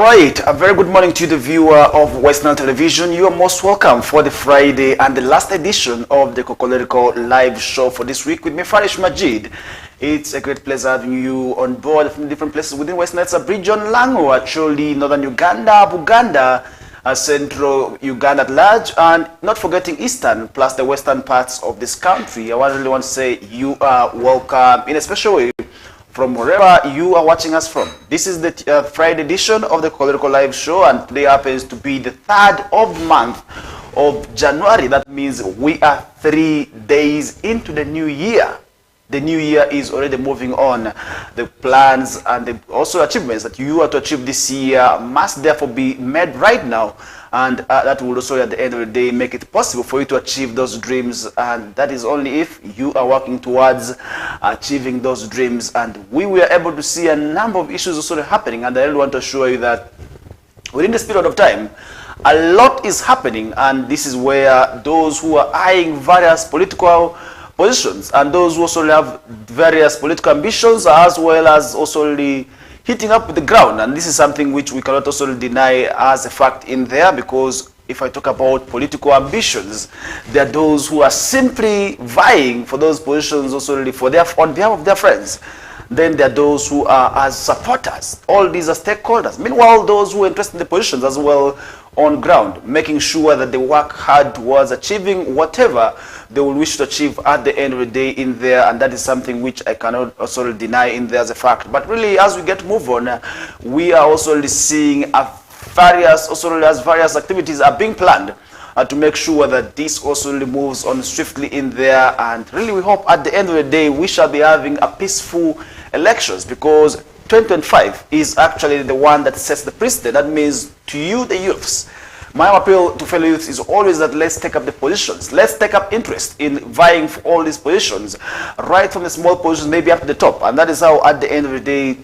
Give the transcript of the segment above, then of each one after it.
right, a very good morning to the viewer of Western Television. You are most welcome for the Friday and the last edition of the KOKOLIRIKO live show for this week with me, Farish Majid. It's a great pleasure having you on board from different places within Western. It's a bridge on Lango, actually, northern Uganda, Buganda, central Uganda at large, and not forgetting eastern plus the western parts of this country. I really want to say you are welcome in a special way from wherever you are watching us from. This is the Friday edition of the KOKOLIRIKO live show, and today happens to be the 3rd of the month of January. That means we are 3 days into the new year. The new year is already moving on. The plans and also achievements that you are to achieve this year must therefore be made right now, and that will also at the end of the day make it possible for you to achieve those dreams, and that is only if you are working towards achieving those dreams. And we were able to see a number of issues also happening, and I really want to assure you that within this period of time a lot is happening, and this is where those who are eyeing various political positions and those who also have various political ambitions, as well as also hitting up with the ground. And this is something which we cannot also deny as a fact in there, because if I talk about political ambitions, there are those who are simply vying for those positions also on behalf of their friends. Then there are those who are as supporters. All these are stakeholders. Meanwhile, those who are interested in the positions as well on ground, making sure that they work hard towards achieving whatever they will wish to achieve at the end of the day in there. And that is something which I cannot also deny in there as a fact. But really, as we get to move on, we are also seeing various activities are being planned to make sure that this also moves on swiftly in there. And really, we hope at the end of the day we shall be having a peaceful elections, because 2025 is actually the one that sets the precedent. That means to you, the youths, my appeal to fellow youths is always that let's take up the positions. Let's take up interest in vying for all these positions, right from the small positions maybe up to the top. And that is how at the end of the day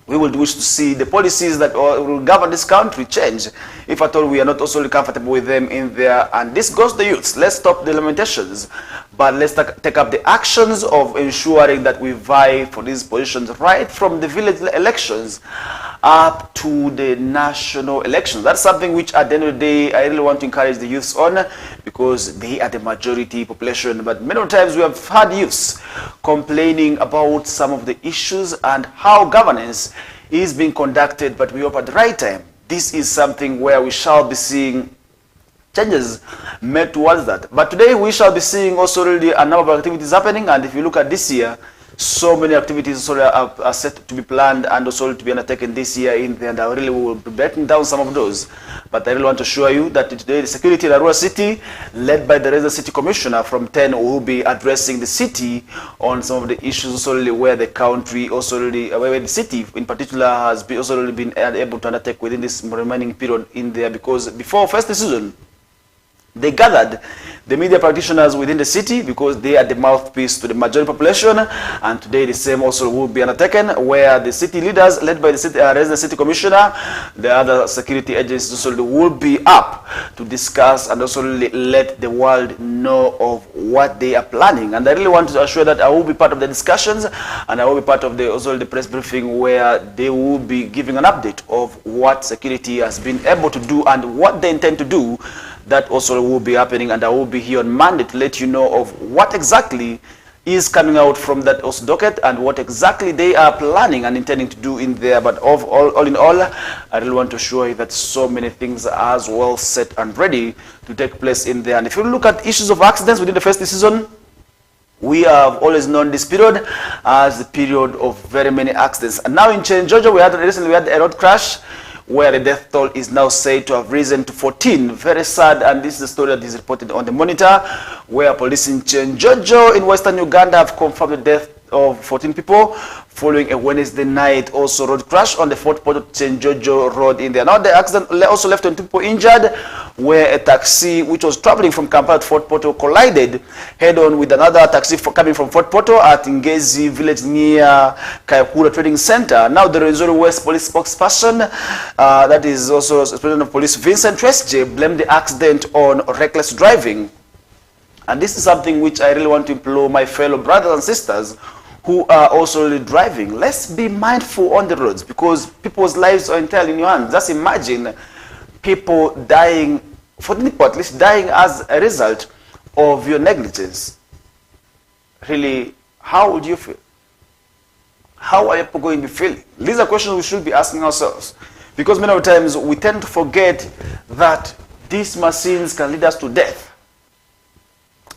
we will wish to see the policies that will govern this country change, if at all we are not also comfortable with them in there. And this goes to the youths. Let's stop the lamentations, but let's take up the actions of ensuring that we vie for these positions, right from the village elections up to the national elections. That's something which at the end of the day I really want to encourage the youths on, because they are the majority population. But many times we have had youths complaining about some of the issues and how governance is being conducted, but we hope at the right time this is something where we shall be seeing changes made towards that. But today we shall be seeing also really a number of activities happening, and if you look at this year, so many activities are set to be planned and also to be undertaken this year in there, and I really will be breaking down some of those. But I really want to assure you that today the security in Arua City, led by the resident city commissioner from 10, will be addressing the city on some of the issues also where the country also where the city in particular has also been able to undertake within this remaining period in there. Because before first decision, they gathered the media practitioners within the city, because they are the mouthpiece to the majority population. And today the same also will be undertaken, where the city leaders, led by the city, resident city commissioner, the other security agencies also will be up to discuss and also let the world know of what they are planning. And I really want to assure that I will be part of the discussions, and I will be part of also the press briefing, where they will be giving an update of what security has been able to do and what they intend to do. That also will be happening, and I will be here on Monday to let you know of what exactly is coming out from that also docket and what exactly they are planning and intending to do in there. But all in all, I really want to assure you that so many things are as well set and ready to take place in there. And if you look at issues of accidents within the first season, we have always known this period as the period of very many accidents. And now in Georgia, recently we had a road crash where the death toll is now said to have risen to 14. Very sad, and this is the story that is reported on the Monitor, where police in Chenjojo in western Uganda have confirmed the death of 14 people following a Wednesday night also road crash on the Fort Portal Chenjojo road in there. Now the accident also left 20 people injured, where a taxi which was traveling from Kampala to Fort Portal collided head-on with another taxi coming from Fort Portal at Ngezi village near Kayakura Trading Center. Now the Rwenzori West police spokesperson, that is also President of Police Vincent Westje, blamed the accident on reckless driving. And this is something which I really want to implore my fellow brothers and sisters who are also really driving. Let's be mindful on the roads because people's lives are entirely in your hands. Just imagine people dying, for the people at least, dying as a result of your negligence. Really, how would you feel? How are people going to be feeling? These are questions we should be asking ourselves. Because many times we tend to forget that these machines can lead us to death.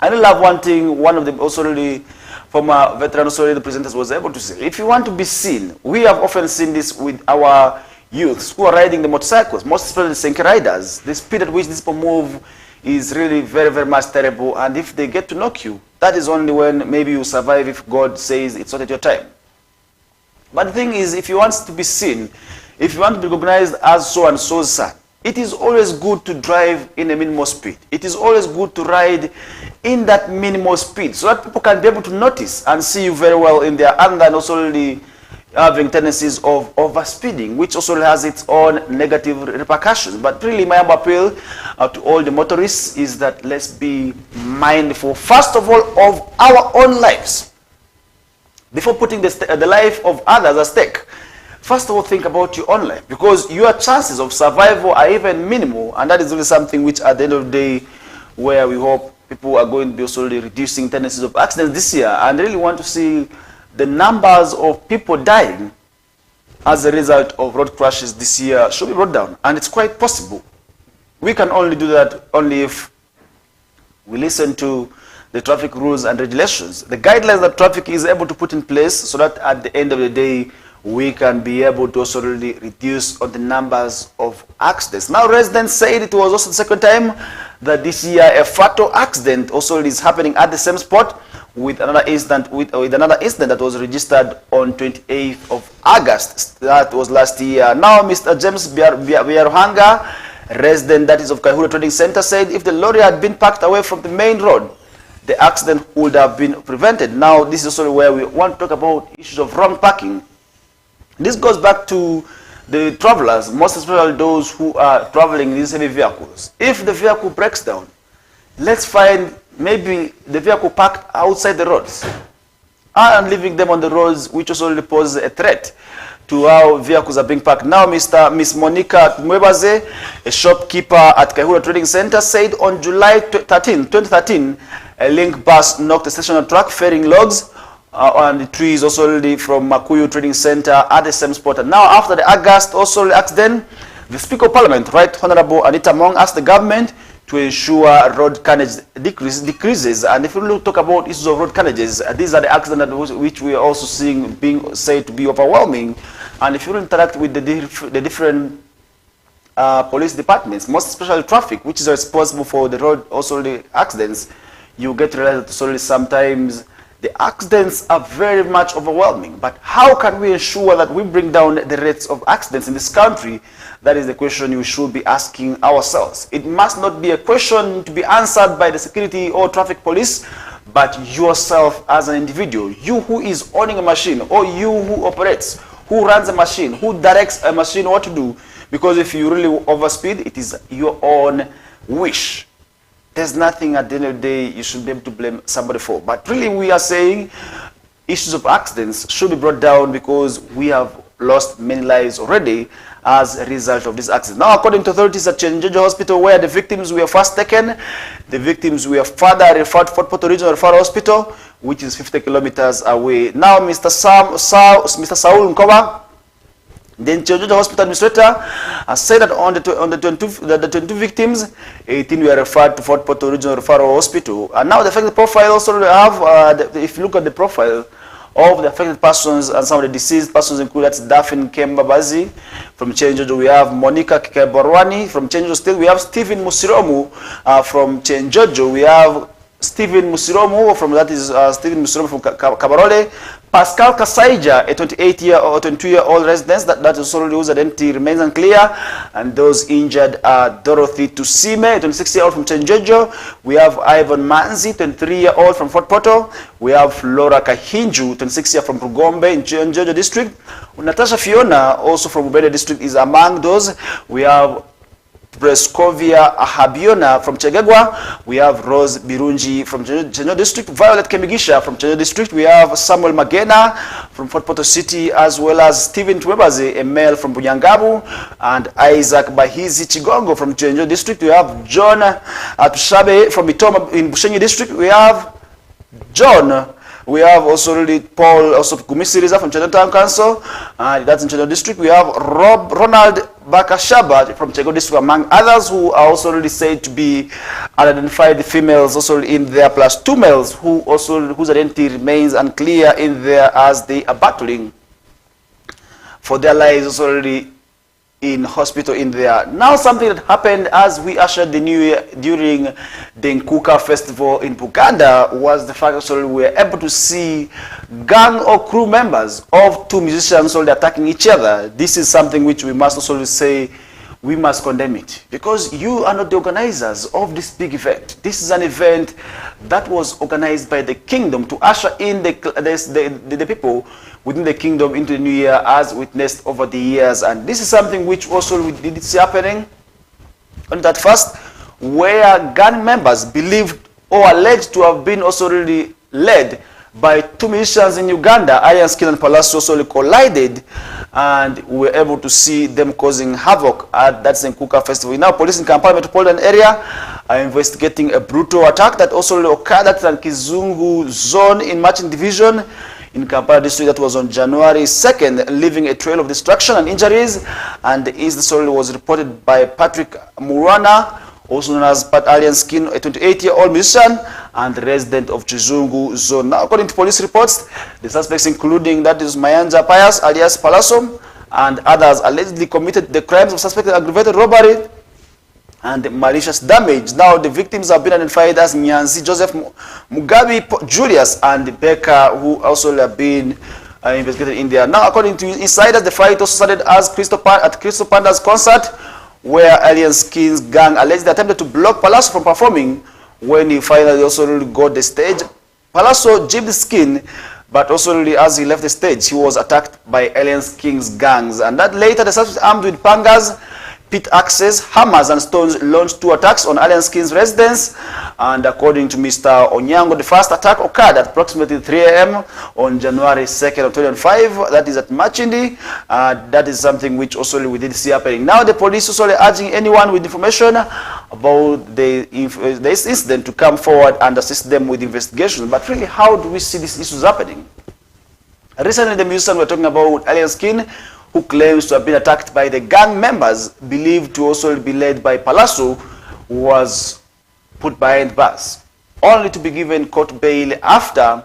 I love one thing, one of the also really former veteran also the presenters was able to say. If you want to be seen, we have often seen this with our youths who are riding the motorcycles, most especially the Senke riders. The speed at which these people move is really very, very much terrible. And if they get to knock you, that is only when maybe you survive if God says it's not at your time. But the thing is, if you want to be seen, if you want to be recognized as so-and-so's son, it is always good to drive in a minimal speed. It is always good to ride in that minimal speed so that people can be able to notice and see you very well in there, and then also really having tendencies of overspeeding, which also has its own negative repercussions. But really my appeal to all the motorists is that let's be mindful, first of all, of our own lives. Before putting the life of others at stake, first of all, think about your own life, because your chances of survival are even minimal, and that is really something which at the end of the day, where we hope people are going to be also really reducing tendencies of accidents this year, and really want to see the numbers of people dying as a result of road crashes this year should be brought down, and it's quite possible. We can only do that only if we listen to the traffic rules and regulations, the guidelines that traffic is able to put in place, so that at the end of the day, we can be able to also really reduce on the numbers of accidents. Now, residents said it was also the second time that this year a fatal accident also is happening at the same spot, with another incident that was registered on 28th of August. That was last year. Now, Mr. James Biaruhanga, resident that is of Kahura Trading Center, said if the lorry had been parked away from the main road, the accident would have been prevented. Now, this is also where we want to talk about issues of wrong parking. This goes back to the travelers, most especially those who are traveling in these heavy vehicles. If the vehicle breaks down, let's find maybe the vehicle parked outside the roads and leaving them on the roads, which also poses a threat to how vehicles are being parked. Now, Miss Monica Mwebaze, a shopkeeper at Kahura Trading Center, said on July 13, 2013, a link bus knocked a stationary truck ferrying logs on the trees also from Makuyu Trading Center at the same spot. And now, after the August also accident, the Speaker of Parliament, Right Honorable Anita Mong, asked the government to ensure road carnage decreases. And if we look talk about issues of road carnages, these are the accidents which we are also seeing being said to be overwhelming. And if you interact with the different police departments, most especially traffic, which is responsible for the road also the accidents, you get to realize that solely sometimes the accidents are very much overwhelming. But how can we ensure that we bring down the rates of accidents in this country? That is the question we should be asking ourselves. It must not be a question to be answered by the security or traffic police, but yourself as an individual, you who is owning a machine, or you who operates, who runs a machine, who directs a machine what to do. Because if you really overspeed, it is your own wish. There's nothing at the end of the day you should be able to blame somebody for. But really we are saying issues of accidents should be brought down because we have lost many lives already as a result of this accident. Now, according to authorities at Chenjejo Hospital, where the victims were first taken, the victims were further referred to Fort Portal Regional Referral Hospital, which is 50 kilometers away. Now, Mr. Saul Nkoba, the Chenjejo Hospital administrator, said that on the 22 victims, 18 were referred to Fort Portal Regional Referral Hospital. And now the affected profile also have, if you look at the profile of the affected persons and some of the deceased persons include that's Daphne Kembabazi from Chenjejo. We have Monica Kikeborwani from Chenjejo still. We have Stephen Musiromu from Chenjejo. We have Stephen Musiromu from Stephen Musiromu from Kabarole. Pascal Kasaija, a 22-year-old resident that is already whose identity remains unclear, and those injured are Dorothy Tusime, a 26-year-old from Chenjejo. We have Ivan Manzi, 23-year-old from Fort Portal. We have Laura Kahinju, 26-year from Rugombe in Chenjejo district. Natasha Fiona, also from Ubede district, is among those. We have Brescovia Habiona from Chegegwa. We have Rose Birunji from Chenyo District. Violet Kemigisha from Chenyo District. We have Samuel Magena from Fort Portal City, as well as Stephen Twebazi, a male from Bunyangabu, and Isaac Bahizi Chigongo from Chenyo District. We have John Atushabe from Itoma in Bushenyi District. We have John. We have also really Paul also Kumisiriza from Chenyo Town Council, that's in Chenyo District. We have Ronald Bakashaba from Chego District, among others, who are also really said to be unidentified females also in there, plus 2 males who also whose identity remains unclear in there as they are battling for their lives also really in hospital in there. Now, something that happened as we ushered the new year during the Nkuka festival in Buganda was the fact that we were able to see gang or crew members of 2 musicians attacking each other. This is something which we must also say we must condemn it, because you are not the organizers of this big event. This is an event that was organized by the kingdom to usher in the people within the kingdom into the new year, as witnessed over the years. And this is something which also we did see happening on that first, where gang members believed or alleged to have been also really led by 2 musicians in Uganda, Iron Skin and Palacio, also collided, and we were able to see them causing havoc at that Nkuka festival. Now, police in Kampala metropolitan area are investigating a brutal attack that also occurred at Kizungu zone in Marching Division in Kampala district. That was on January 2nd, leaving a trail of destruction and injuries. And the story was reported by Patrick Murana, also known as Pat Alien Skin, a 28-year-old musician and resident of Chizungu zone. Now, according to police reports, the suspects, including that is Mayanja Pius alias Palasom, and others, allegedly committed the crimes of suspected aggravated robbery and malicious damage. Now, the victims have been identified as Nyanzi Joseph Mugabe Julius and Becca, who also have been investigated in there. Now, according to insiders, the fight also started as at Crystal Panda's concert, where Alien Skin's gang allegedly attempted to block Palazzo from performing. When he finally also really got the stage, Palazzo jibbed Skin, but also really as he left the stage, he was attacked by Alien Skin's gangs. And that later, the suspects armed with pangas, pit axes, hammers, and stones launched 2 attacks on Alien Skin's residence. And according to Mr. Onyango, the first attack occurred at approximately 3 a.m. on January 2nd of 2005. That is at Machindi. That is something which also we did see happening. Now, the police also are urging anyone with information about this incident to come forward and assist them with investigation. But really, how do we see these issues happening? Recently, the musician we're talking about, Alien Skin, who claims to have been attacked by the gang members believed to also be led by Palazzo, was put behind bars, only to be given court bail after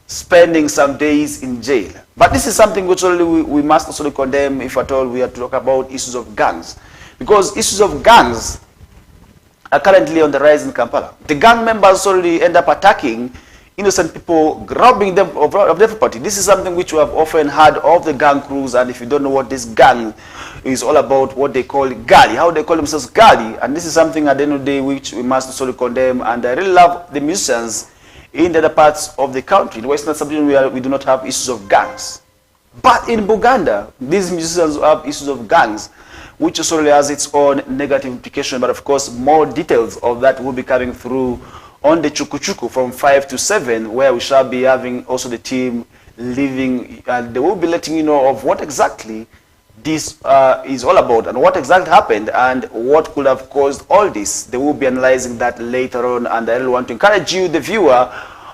spending some days in jail. But this is something which only we must also condemn if at all we are to talk about issues of gangs, because issues of gangs are currently on the rise in Kampala. The gang members only end up attacking innocent people, robbing them of their property. This is something which we have often heard of the gang crews, and if you don't know what this gang is all about, what they call Gali, how they call themselves Gali, and this is something at the end of the day which we must also condemn. And I really love the musicians in the other parts of the country. In Western Subdivision, we do not have issues of gangs. But in Buganda, these musicians have issues of gangs, which also has its own negative implication. But of course, more details of that will be coming through on the Chukuchuku from 5 to 7, where we shall be having also the team leaving, and they will be letting you know of what exactly this is all about and what exactly happened and what could have caused all this. They will be analyzing that later on, and I really want to encourage you, the viewer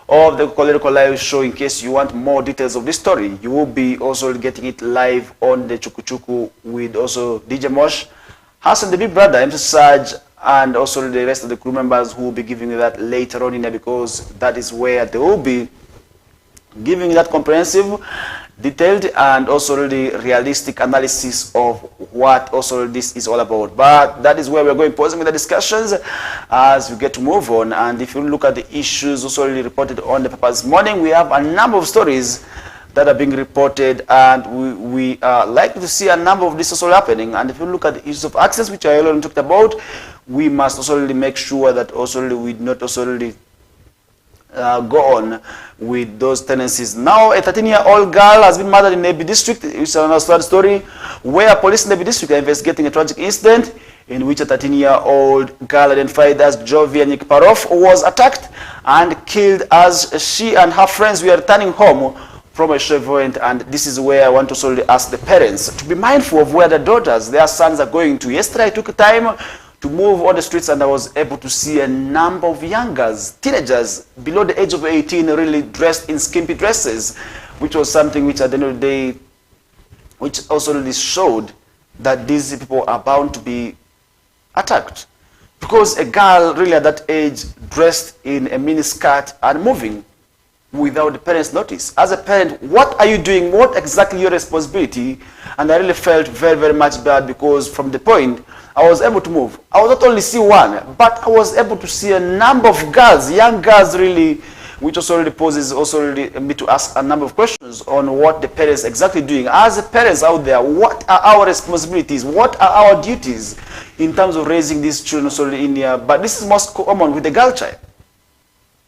of the KOKOLIRIKO live show, in case you want more details of this story, you will be also getting it live on the Chukuchuku with also DJ Mosh, Hassan the Big Brother, MC Sarge, and also the rest of the crew members who will be giving you that later on in there, because that is where they will be giving that comprehensive, detailed, and also the realistic analysis of what also this is all about. But that is where we're going pausing with the discussions as we get to move on. And if you look at the issues also reported on the paper this morning, we have a number of stories that are being reported, and we are likely to see a number of this also happening. And if you look at the issues of access, which I already talked about, we must also really make sure that also we not also really go on with those tendencies. Now, a 13-year-old girl has been murdered in Nebi district. It's another sad story, where police in Nebi district are investigating a tragic incident in which a 13-year-old girl identified as Jovia Nikparov was attacked and killed as she and her friends were returning home from a show event. And this is where I want to solely ask the parents to be mindful of where their daughters, their sons are going to. Yesterday I took time to move on the streets and I was able to see a number of young girls, teenagers below the age of 18, really dressed in skimpy dresses, which was something which at the end of the day, which also really showed that these people are bound to be attacked. Because a girl really at that age dressed in a mini skirt and moving without the parents' notice. As a parent, what are you doing? What exactly your responsibility? And I really felt very, very much bad because from the point I was able to move, I was not only see one, but I was able to see a number of girls, young girls really, which also really poses also really me to ask a number of questions on what the parents exactly doing. As the parents out there, what are our responsibilities? What are our duties in terms of raising these children also really in here? But this is most common with the girl child.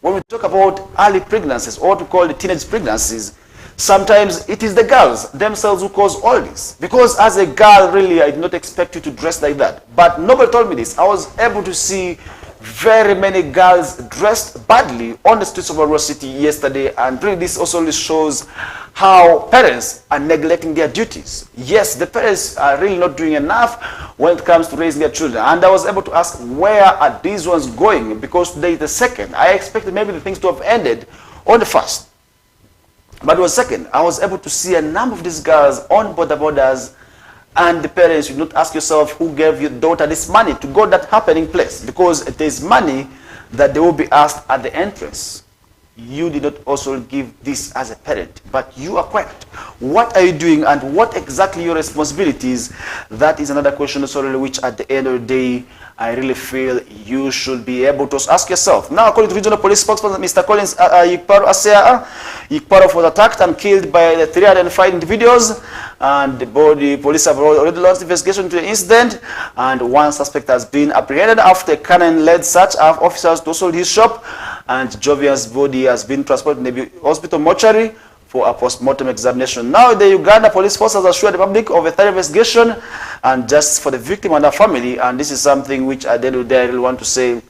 When we talk about early pregnancies, or what we call the teenage pregnancies, sometimes it is the girls themselves who cause all this. Because as a girl, really, I did not expect you to dress like that. But nobody told me this. I was able to see very many girls dressed badly on the streets of Aurora City yesterday, and really this also really shows how parents are neglecting their duties. Yes, the parents are really not doing enough when it comes to raising their children. And I was able to ask, where are these ones going? Because today is the second. I expected maybe the things to have ended on the first. But it was second. I was able to see a number of these girls on border borders, and the parents, you not ask yourself who gave your daughter this money to go that happening place, because there's money that they will be asked at the entrance. You did not also give this as a parent, but you are quiet. What are you doing and what exactly your responsibilities? That is another question also which at the end of the day, I really feel you should be able to ask yourself. Now, according to Regional Police spokesman Mr. Collins Yikparov was attacked and killed by the 305 individuals, and the police have already launched investigation into the incident, and one suspect has been apprehended after a canine-led search of officers to assault his shop, and Jovia's body has been transported to the hospital mortuary for a post-mortem examination. Now, the Uganda police force has assured the public of a thorough investigation and justice for the victim and her family. And this is something which at the end of the day I really want to say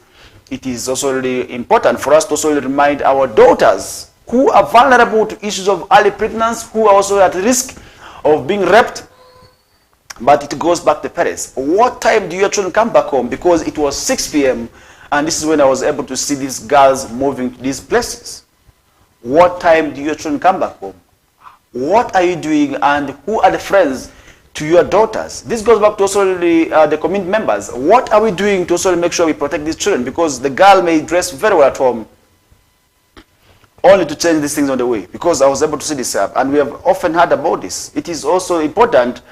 it is also really important for us to also remind our daughters who are vulnerable to issues of early pregnancy, who are also at risk of being raped. But it goes back to parents. What time do your children come back home? Because it was 6 p.m. and this is when I was able to see these girls moving to these places. What time do your children come back home? What are you doing, and who are the friends to your daughters? This goes back to also the community members. What are we doing to also make sure we protect these children? Because the girl may dress very well at home, only to change these things on the way. Because I was able to see this up, and we have often heard about this. It is also important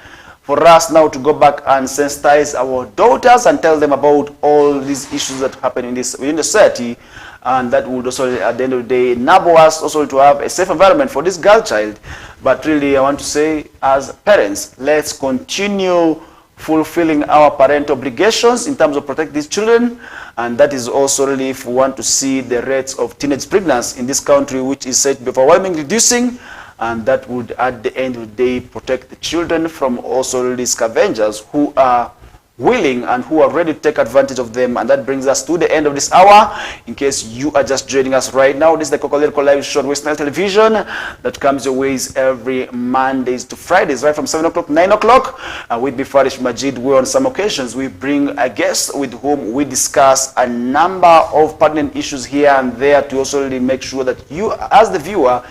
for us now to go back and sensitize our daughters and tell them about all these issues that happen in within the society, and that would also at the end of the day enable us also to have a safe environment for this girl child. But really I want to say, as parents, let's continue fulfilling our parental obligations in terms of protect these children, and that is also really if we want to see the rates of teenage pregnancy in this country, which is said to be overwhelmingly reducing, and that would at the end of the day protect the children from also these scavengers who are willing and who are ready to take advantage of them. And that brings us to the end of this hour. In case you are just joining us right now, this is the KOKOLIRIKO live show on West Nile Television that comes your ways every Mondays to Fridays, right from 7 o'clock, 9 o'clock. With me, Farish Majid, where on some occasions we bring a guest with whom we discuss a number of pertinent issues here and there to also really make sure that you, as the viewer,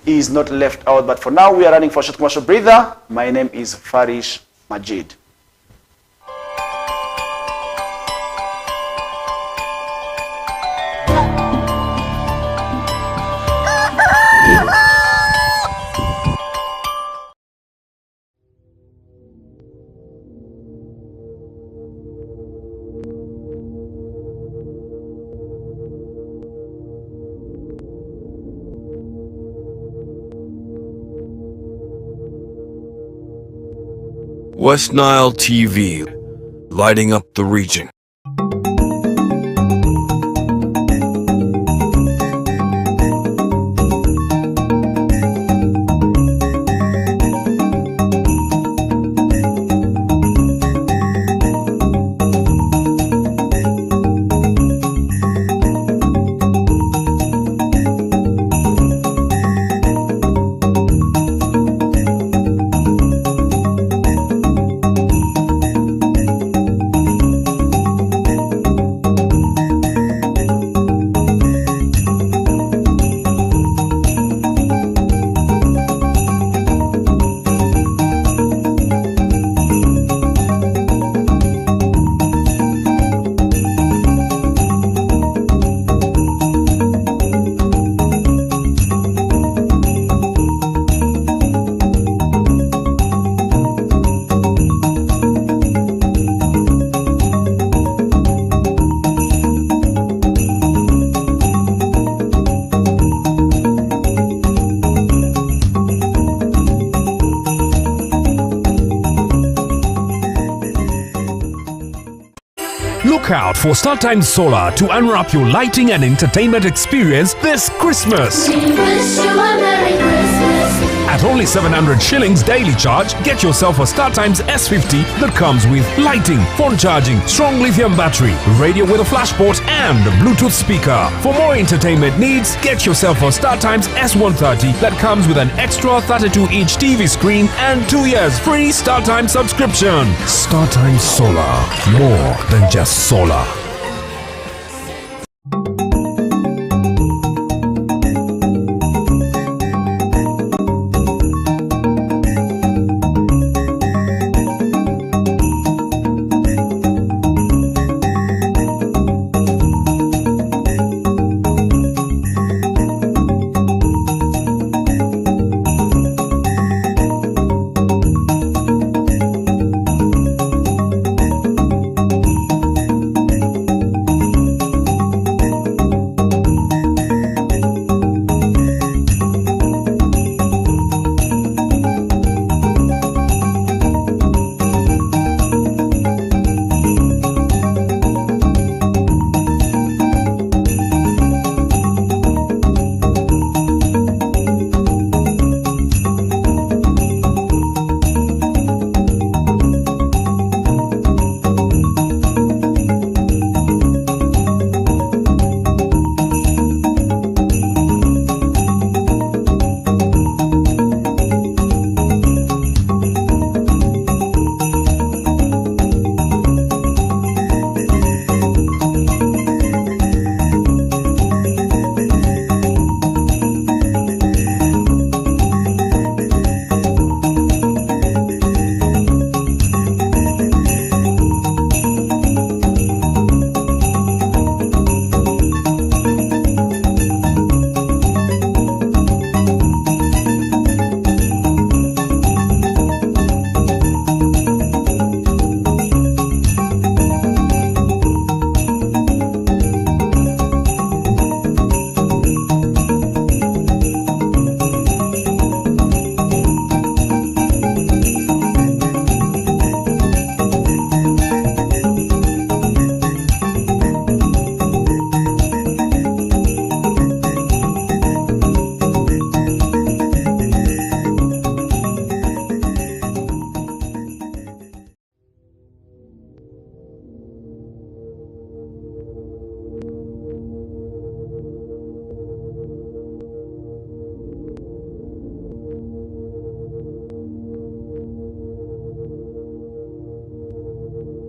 is not left out. But for now, we are running for a short commercial breather. My name is Farish Majid. West Nile TV, lighting up the region. Look out for StarTimes Solar to unwrap your lighting and entertainment experience this Christmas. We wish you a Merry Christmas. At only 700 shillings daily charge, get yourself a StarTimes S50 that comes with lighting, phone charging, strong lithium battery, radio with a flash port and a Bluetooth speaker. For more entertainment needs, get yourself a StarTimes S130 that comes with an extra 32-inch TV screen and 2 years free StarTimes subscription. StarTimes Solar, more than just solar.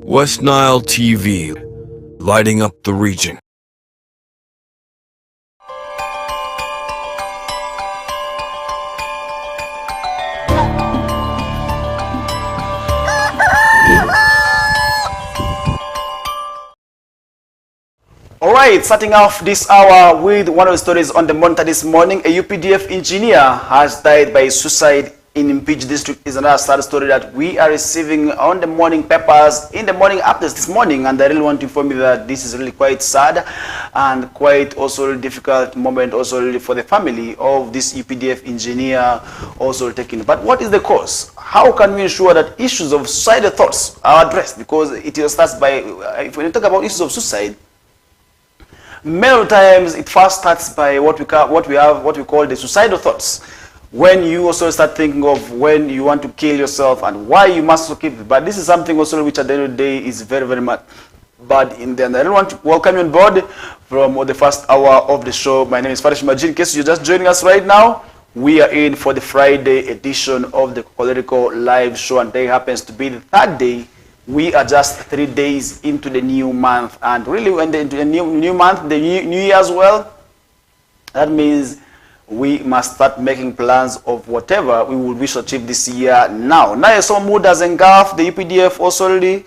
West Nile TV, lighting up the region. All right, starting off this hour with one of the stories on the monitor this morning. A UPDF engineer has died by suicide in Impiji district is another sad story that we are receiving on the morning papers, in the morning updates this morning, and I really want to inform you that this is really quite sad and quite also difficult moment also really for the family of this UPDF engineer also taken. But what is the cause? How can we ensure that issues of suicidal thoughts are addressed? Because it starts by, if we talk about issues of suicide, many times it first starts by what we call the suicidal thoughts. When you also start thinking of when you want to kill yourself and why you must keep it. But this is something also which at the end of the day is very, very much bad in there. And I don't want to welcome you on board from the first hour of the show. My name is Farish Majid. In case you're just joining us right now, we are in for the Friday edition of the KOKOLIRIKO live show, and today happens to be the third day. We are just 3 days into the new month, and really when into the new month, the new year as well, that means we must start making plans of whatever we will wish to achieve this year now. Now, some mood has engulfed the UPDF also already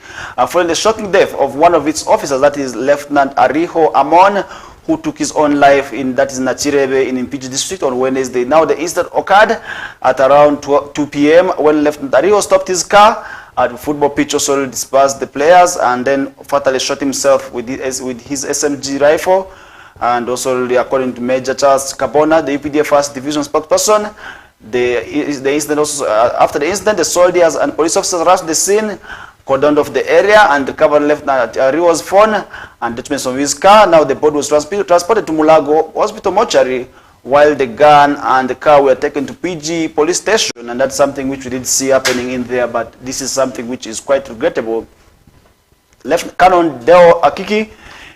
following the shocking death of one of its officers, that is Lieutenant Ariho Amon, who took his own life in Nachirebe in Impiji district on Wednesday. Now, the incident occurred at around 2 p.m. when Lieutenant Ariho stopped his car at the football pitch, also dispersed the players, and then fatally shot himself with his SMG rifle. And also, according to Major Charles Kabona, the UPDF First Division spokesperson, the incident also, after the incident, the soldiers and police officers rushed the scene cordoned off the area and recovered Lieutenant Riwa's phone and documents from his car. Now the body was transported to Mulago Hospital mortuary, while the gun and the car were taken to PG police station, and that's something which we did see happening in there, but this is something which is quite regrettable. Lieutenant Colonel Deo Akiki,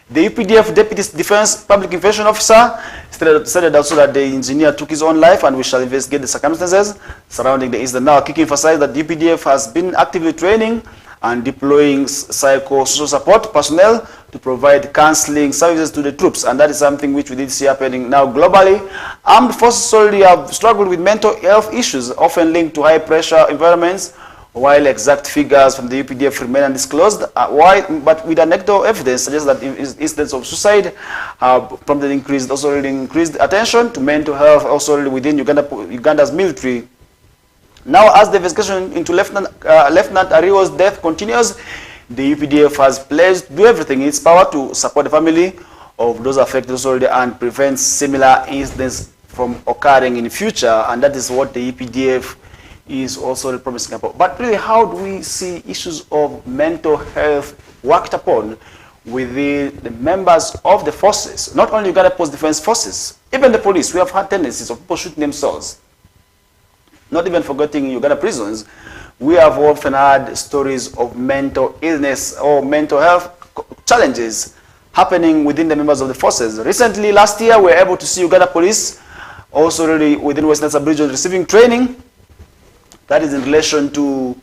the UPDF Deputy Defense Public Information Officer, stated also that the engineer took his own life, and we shall investigate the circumstances surrounding the incident. Now, Akiki emphasized that the UPDF has been actively training and deploying psychosocial support personnel to provide counseling services to the troops, and that is something which we did see happening. Now, globally, armed forces solely have struggled with mental health issues, often linked to high-pressure environments, while exact figures from the UPDF remain undisclosed. But with anecdotal evidence suggests that incidents of suicide have prompted increased attention to mental health also within Uganda's military. Now, as the investigation into Lieutenant Ariwo's death continues, the UPDF has pledged to do everything in its power to support the family of those affected and prevent similar incidents from occurring in the future, and that is what the UPDF is also promising about. But really, how do we see issues of mental health worked upon within the members of the forces? Not only Uganda Post Defense Forces, even the police. We have had tendencies of people shooting themselves. Not even forgetting Uganda prisons, we have often had stories of mental illness or mental health challenges happening within the members of the forces. Recently, last year, we were able to see Uganda police also really within Western Sub-region receiving training that is in relation to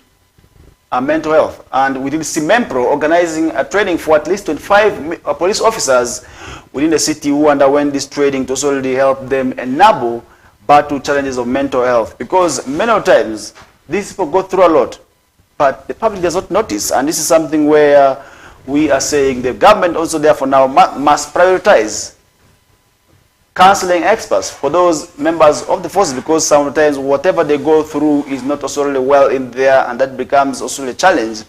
mental health. And we did see MEMPRO organizing a training for at least 25 police officers within the city who underwent this training to also really help them enable battle challenges of mental health, because many times these people go through a lot, but the public does not notice, and this is something where we are saying the government also therefore now must prioritize counseling experts for those members of the forces, because sometimes whatever they go through is not also really well in there, and that becomes also a challenge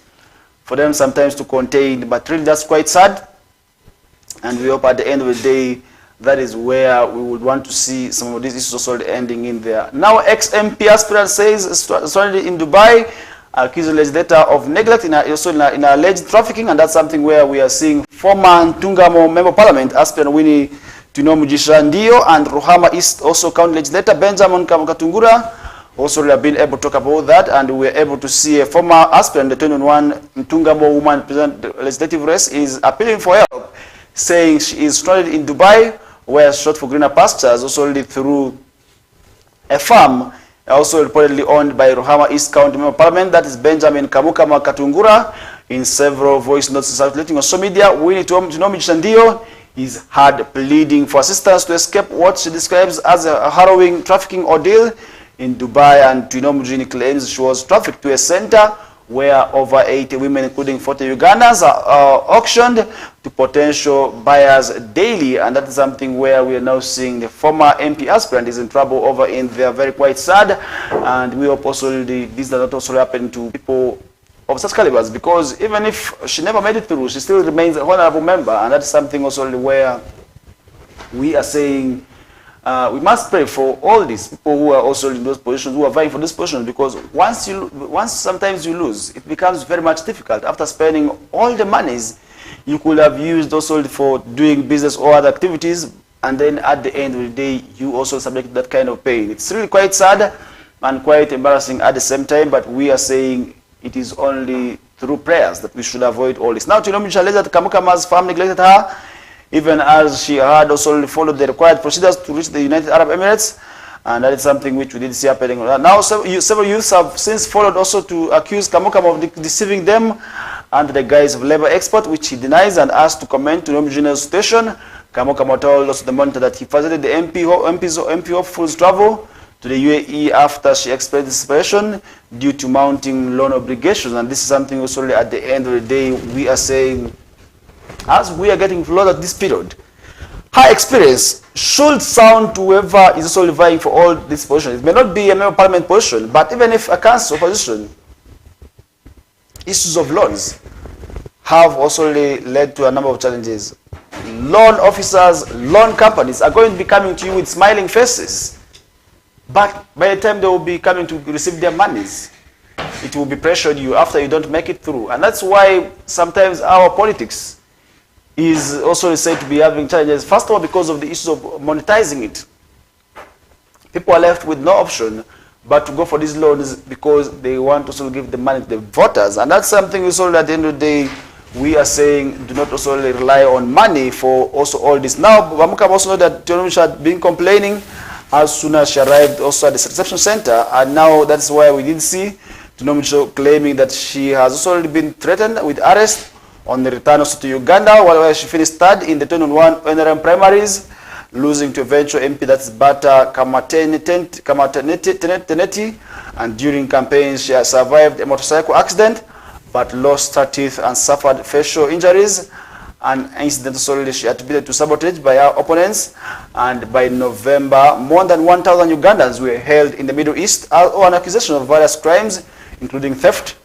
for them sometimes to contain. But really that's quite sad, and we hope at the end of the day that is where we would want to see some of these issues also ending in there. Now, ex-MP aspirant says stranded in Dubai, accused legislator of neglect in alleged trafficking, and that's something where we are seeing former Ntungamo Member of Parliament aspirant Winnie Tunomujisha Ndio and Ruhama East also county legislator Benjamin Katungura also have been able to talk about that, and we were able to see a former aspirant, the 2021 Ntungamo woman president legislative race, is appealing for help, saying she is stranded in Dubai, where shot for greener pastures, also through a farm, also reportedly owned by Ruhama East County Member of Parliament, that is Benjamin Kamukama Katungura. In several voice notes circulating on social media, Winnie Tunomujisha Ndio is heard pleading for assistance to escape what she describes as a harrowing trafficking ordeal in Dubai, and Tunomujini claims she was trafficked to a center where over 80 women, including 40 Ugandans, are auctioned to potential buyers daily, and that is something where we are now seeing the former MP aspirant is in trouble over in there. Very quite sad, and we hope also this does not also happen to people of such calibers, because even if she never made it through, she still remains a honorable member, and that's something also where we are saying we must pray for all these people who are also in those positions, who are vying for this position, because once sometimes you lose, it becomes very much difficult. After spending all the monies you could have used also for doing business or other activities, and then at the end of the day, you also subject to that kind of pain. It's really quite sad and quite embarrassing at the same time, but we are saying it is only through prayers that we should avoid all this. Now, Tunomujisha alleged that Kamukama's family neglected her, even as she had also followed the required procedures to reach the United Arab Emirates, and that is something which we did see happening. Now, several youths have since followed also to accuse Kamukama of deceiving them under the guise of labor expert, which he denies, and asked to comment to Tunomujisha's situation. Kamukama told us the Monitor that he visited the MP hopeful's travel to the UAE after she expressed desperation due to mounting loan obligations, and this is something also at the end of the day we are saying, as we are getting closer to this period, her experience should sound to whoever is also vying for all these positions. It may not be a member of parliament position, but even if a council position, issues of loans have also led to a number of challenges. Loan officers, loan companies are going to be coming to you with smiling faces, but by the time they will be coming to receive their monies, it will be pressured you after you don't make it through. And that's why sometimes our politics is also said to be having challenges. First of all, because of the issues of monetizing it. People are left with no option but to go for these loans because they want to also give the money to the voters. And that's something we saw at the end of the day, we are saying do not also rely on money for also all this. Now, Bamuka also know that Tionumisha had been complaining as soon as she arrived also at the reception center, and now that's why we did see Tionumisha claiming that she has also already been threatened with arrest on the return also to Uganda, while she finished third in the 2021 NRM primaries, losing to eventual MP, that's Bata Kamateneti, and during campaigns she has survived a motorcycle accident but lost her teeth and suffered facial injuries. An incident solely she attributed to sabotage by her opponents. And by November, more than 1,000 Ugandans were held in the Middle East on accusation of various crimes, including theft,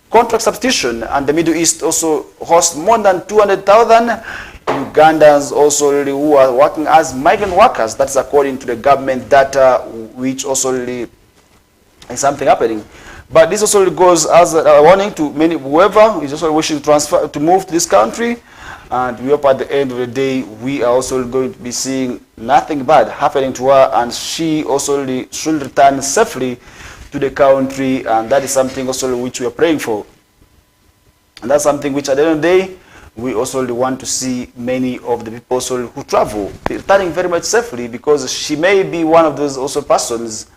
contract substitution, and the Middle East also hosts more than 200,000 Ugandans also really who are working as migrant workers. That's according to the government data, which also really is something happening. But this also goes as a warning to many whoever is also wishing to transfer to move to this country. And we hope at the end of the day we are also going to be seeing nothing bad happening to her, and she also really should return safely to the country. And that is something also which we are praying for. And that's something which at the end of the day we also really want to see many of the people also who travel returning very much safely, because she may be one of those also persons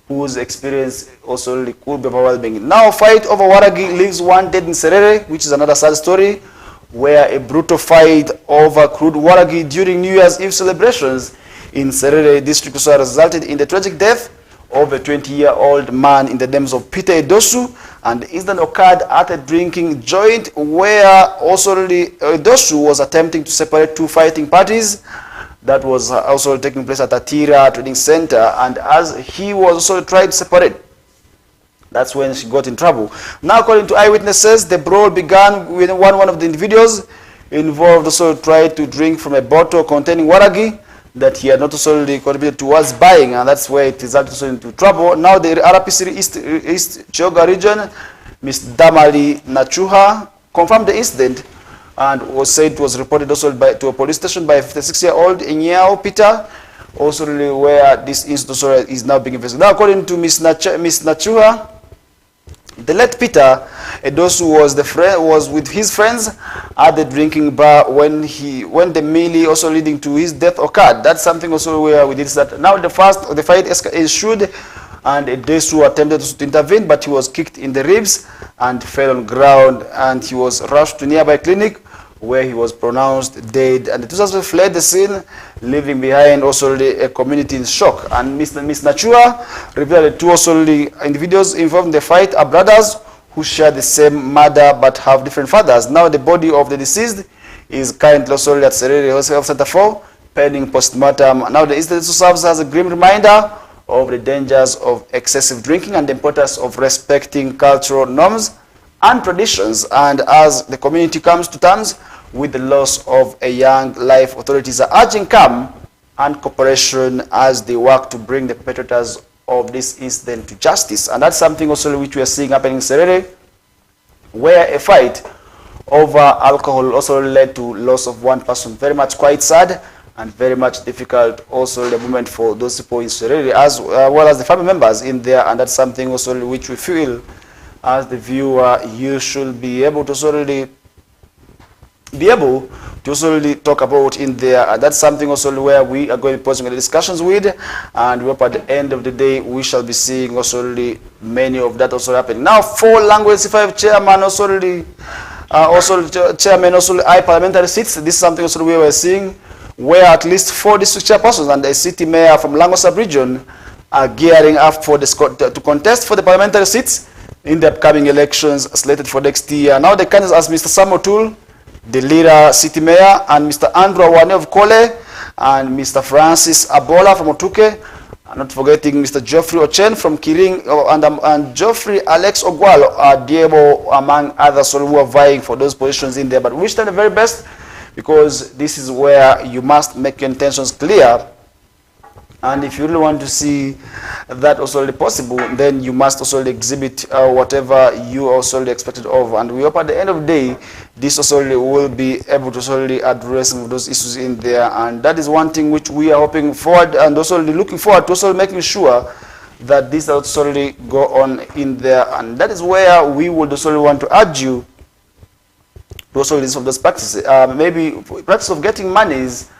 whose experience also really could be overwhelming. Now, fight over Waragi leaves one dead in Serere, which is another sad story, where a brutal fight over crude Waragi during New Year's Eve celebrations in Serere district also resulted in the tragic death of a 20-year-old man in the names of Peter Edosu, and the incident occurred at a drinking joint where also really Edosu was attempting to separate two fighting parties. That was also taking place at Atira Trading Center, and as he was also trying to separate, that's when she got in trouble. Now, according to eyewitnesses, the brawl began when one of the individuals involved also tried to drink from a bottle containing waragi that he had not also contributed towards buying, and that's where it resulted also into trouble. Now, the RPC East Choga region, Ms. Damali Nachuha, confirmed the incident and was said it was reported also to a police station by a 56-year-old Inyao Peter, also really where this incident also is now being investigated. Now, according to Ms. Nachuha, the late Peter Edosu was with his friends at the drinking bar when the melee also leading to his death occurred. That's something also where we did that. Now the fight ensued, and Edosu attempted to intervene, but he was kicked in the ribs and fell on ground, and he was rushed to nearby clinic where he was pronounced dead. And the two suspects fled the scene, leaving behind also a community in shock. And Ms. Nachua revealed the two also individuals involved in the fight are brothers who share the same mother but have different fathers. Now the body of the deceased is currently also at Serere Health Center 4, pending postmortem. Now the incident serves as a grim reminder of the dangers of excessive drinking and the importance of respecting cultural norms and traditions. And as the community comes to terms with the loss of a young life, authorities are urging calm and cooperation as they work to bring the perpetrators of this incident to justice. And that's something also which we are seeing happening in Serere, where a fight over alcohol also led to loss of one person. Very much quite sad and very much difficult also the moment for those people in Serere, as well as the family members in there. And that's something also which we feel as the viewer you should be able to talk about in there. And that's something also where we are going to be posing the discussions with, and we hope at the end of the day we shall be seeing also many of that also happening. Now, 4 language C5 chairman chairman I parliamentary seats. This is something also we were seeing, where at least 4 district chairpersons and a city mayor from Lango sub-region are gearing up for to contest for the parliamentary seats in the upcoming elections slated for next year. Now the candidates are Mr. Sam O'Toole, the leader city mayor, and Mr. Andrew Awane of Kole, and Mr. Francis Abola from Otuke, and not forgetting Mr. Geoffrey Ochen from Kiring, and Geoffrey Alex Ogwalo are Diebo, among others who are vying for those positions in there. But we wish them the very best, because this is where you must make your intentions clear And if you really want to see that also possible, then you must also exhibit whatever you also expected of. And we hope at the end of the day, this also will be able to also address some of those issues in there. And that is one thing which we are hoping forward and also looking forward to also making sure that this also go on in there. And that is where we would also want to urge you to also list of those practices. Maybe practice of getting monies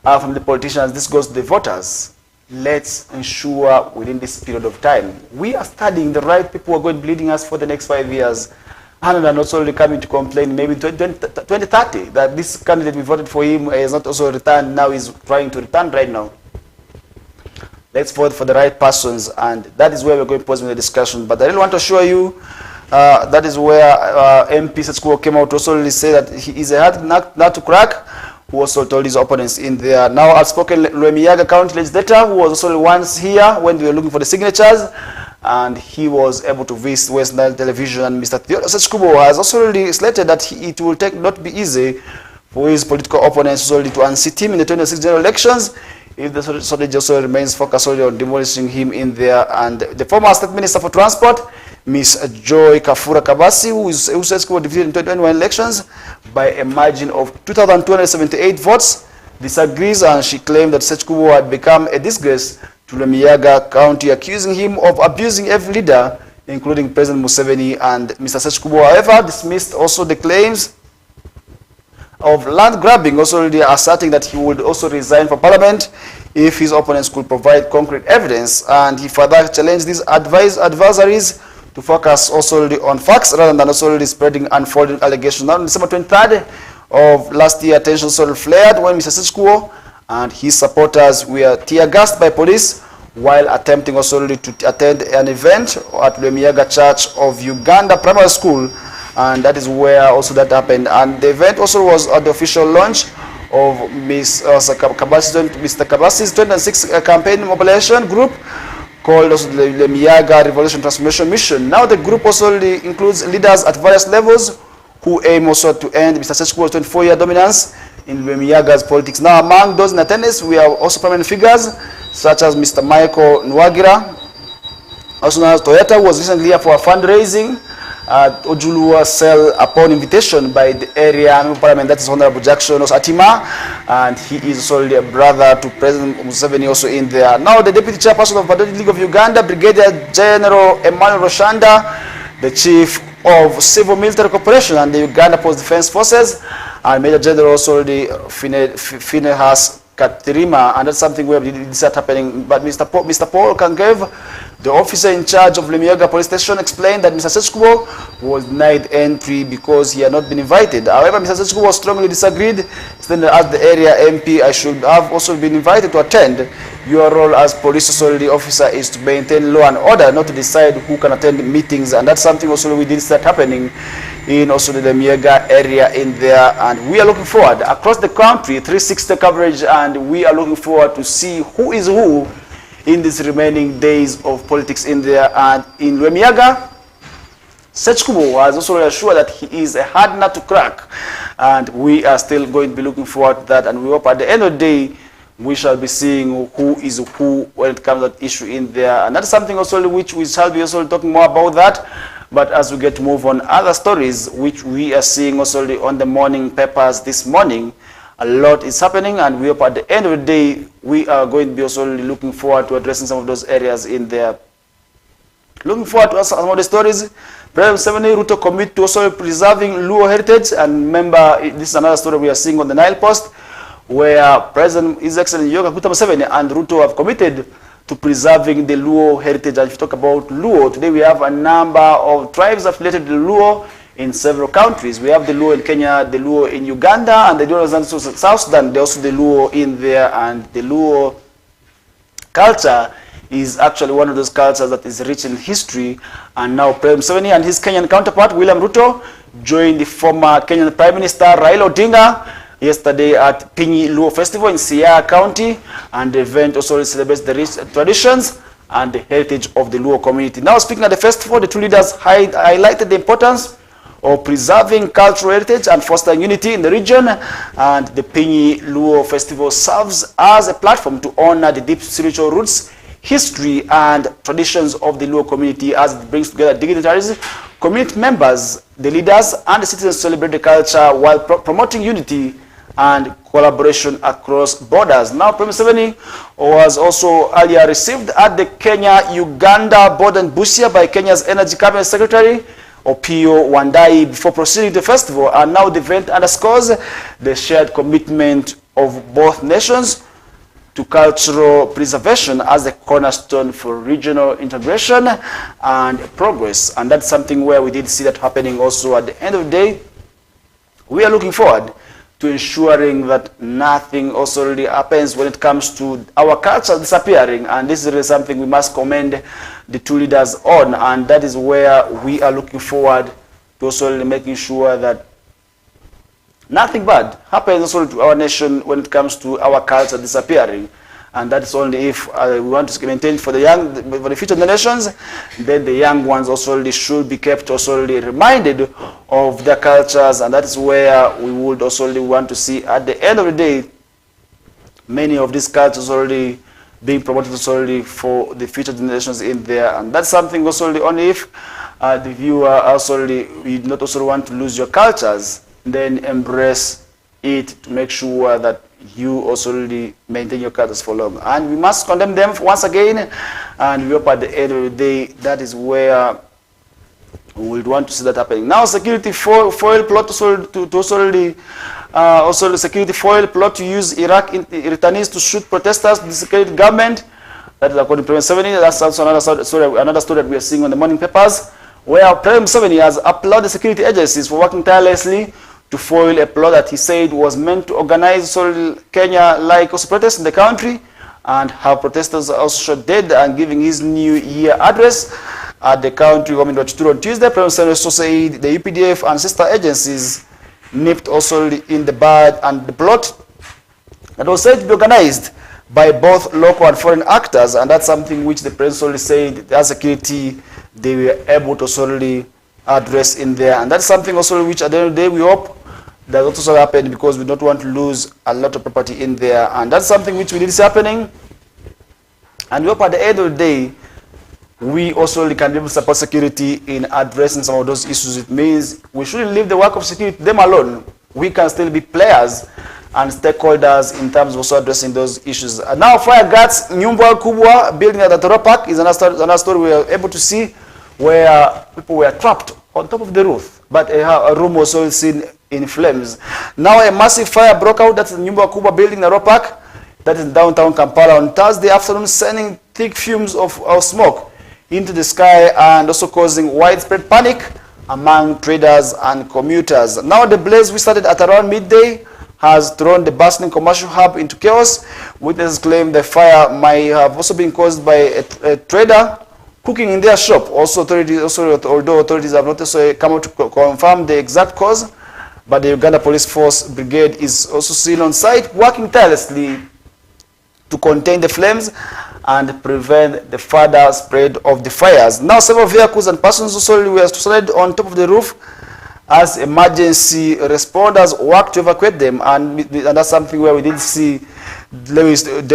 from the politicians, this goes to the voters. Let's ensure within this period of time, we are studying the right people who are going to be leading us for the next 5 years. And are not only coming to complain maybe 2030 that this candidate we voted for him is not also returned, now is trying to return right now. Let's vote for the right persons, and that is where we're going to pause in the discussion. But I really want to assure you that is where MP Setskubo came out to also say that he is a hard nut to crack, who also told his opponents in there. Now, outspoken Lwemiyaga County legislator, who was also once here when we were looking for the signatures, and he was able to visit West Nile Television. And Mr. Setskubo has also already stated that it will not be easy for his political opponents to unseat him in the 2026 general elections if the strategy also remains focused on demolishing him in there. And the former State Minister for Transport, Ms. Joy Kafura Kabasi, who Setskubo defeated in 2021 elections by a margin of 2,278 votes, disagrees, and she claimed that Setskubo had become a disgrace to Lwemiyaga County, accusing him of abusing every leader, including President Museveni. And Mr. Setskubo, however, dismissed also the claims of land grabbing, also already asserting that he would also resign from Parliament if his opponents could provide concrete evidence. And he further challenged these adversaries to focus also on facts rather than also spreading unfolding allegations. Now, on December 23rd of last year, tensions sort of flared when Mr. Setskubo and his supporters were tear gassed by police while attempting also to attend an event at Lwemiyaga Church of Uganda Primary School, and that is where also that happened. And the event also was at the official launch of Mr. Kabasi's 2006 campaign mobilization group called also the Lwemiyaga Revolution Transformation Mission. Now the group also includes leaders at various levels who aim also to end Mr. Setskubo's 24-year dominance in Lwemiyaga's politics. Now among those in attendance, we have also prominent figures such as Mr. Michael Nwagira, also known as Toyota, who was recently here for a fundraising at Ojulua Cell upon invitation by the area parliament, that is Honorable Jackson Atima, and he is also a brother to President Museveni also in there. Now the Deputy Chairperson of Patriotic League of Uganda, Brigadier General Emmanuel Roshanda, the Chief of Civil Military Corporation and the Uganda Post Defense Forces, and Major General also the Finehas Katirima, and that's something where this is happening. But Mr. Paul Kangev, the officer in charge of Lwemiyaga Police Station, explained that Mr. Setskubo was denied entry because he had not been invited. However, Mr. Setskubo strongly disagreed, saying that as the area MP, I should have also been invited to attend. Your role as police authority officer is to maintain law and order, not to decide who can attend meetings. And that's something also we did start happening in also the Lwemiyaga area in there. And we are looking forward across the country, 360 coverage, and we are looking forward to see who is who in these remaining days of politics in there. And in Lwemiyaga, Setskubo has also assured that he is a hard nut to crack, and we are still going to be looking forward to that. And we hope at the end of the day, we shall be seeing who is who when it comes to that issue in there. And that's something also which we shall be also talking more about that. But as we get to move on other stories, which we are seeing also on the morning papers this morning, a lot is happening, and we hope at the end of the day, we are going to be also looking forward to addressing some of those areas in there. Looking forward to some of the stories. President Museveni, Ruto commit to also preserving Luo heritage, and remember, this is another story we are seeing on the Nile Post, where President His Excellency Yoweri Museveni and Ruto have committed to preserving the Luo heritage. And if you talk about Luo, today we have a number of tribes affiliated to the Luo in several countries. We have the Luo in Kenya, the Luo in Uganda, and the Luo in South Sudan. There's also the Luo in there, and the Luo culture is actually one of those cultures that is rich in history. And now President Museveni and his Kenyan counterpart, William Ruto, joined the former Kenyan Prime Minister Raila Odinga yesterday at Pinyi Luo Festival in Siaya County, and the event also celebrates the rich traditions and the heritage of the Luo community. Now, speaking at the festival, the two leaders highlighted the importance of preserving cultural heritage and fostering unity in the region. And the Pinyi Luo Festival serves as a platform to honor the deep spiritual roots, history, and traditions of the Luo community as it brings together dignitaries, community members, the leaders, and the citizens to celebrate the culture while promoting unity and collaboration across borders. Now, President Museveni was also earlier received at the Kenya-Uganda border in Busia by Kenya's Energy Cabinet Secretary, Opio Wandai, before proceeding to the festival. And now the event underscores the shared commitment of both nations to cultural preservation as a cornerstone for regional integration and progress. And that's something where we did see that happening also at the end of the day. We are looking forward to ensuring that nothing also really happens when it comes to our culture disappearing. And this is really something we must commend the two leaders on. And that is where we are looking forward to also really making sure that nothing bad happens also to our nation when it comes to our culture disappearing. And that is only if we want to maintain for the young, for the future generations, then the young ones also really should be kept also really reminded of their cultures. And that is where we would also really want to see at the end of the day, many of these cultures already being promoted also really for the future generations in there. And that's something also really only if the viewer also really, you do not also want to lose your cultures, then embrace it to make sure that you also really maintain your cultures for long. And we must condemn them once again, and we hope at the end of the day that is where we would want to see that happening. Now, security foil plot to also the security foil plot to use Iraq returnees to shoot protesters to discredit government. That is according to President Museveni. That's also another story that we are seeing on the morning papers, where President Museveni has applauded security agencies for working tirelessly to foil a plot that he said was meant to organize Kenya-like protests in the country, and have protesters also shot dead. And giving his New Year address at the country government on Tuesday, President also said the UPDF and sister agencies nipped also in the bud and the plot that was said to be organized by both local and foreign actors. And that's something which the president said as security they were able to solely address in there. And that's something also which at the end of the day we hope that also happen, because we don't want to lose a lot of property in there. And that's something which we did see happening. And we hope at the end of the day we also can be able to support security in addressing some of those issues. It means we shouldn't leave the work of security to them alone. We can still be players and stakeholders in terms of also addressing those issues. And now, fire guards Nyumba Kubwa building at the Toro Park is another story we are able to see, where people were trapped on top of the roof, but a room was also seen in flames. Now a massive fire broke out at the Nyumba Kubwa building in Toro Park, that is in downtown Kampala, on Thursday afternoon, sending thick fumes of smoke into the sky and also causing widespread panic among traders and commuters. Now the blaze, which started at around midday, has thrown the bustling commercial hub into chaos. Witnesses claim the fire might have also been caused by a trader cooking in their shop. Also, although authorities have not also come out to confirm the exact cause, but the Uganda Police Force Brigade is also seen on site working tirelessly to contain the flames and prevent the further spread of the fires. Now, several vehicles and persons also were stranded on top of the roof as emergency responders worked to evacuate them. And that's something where we did see David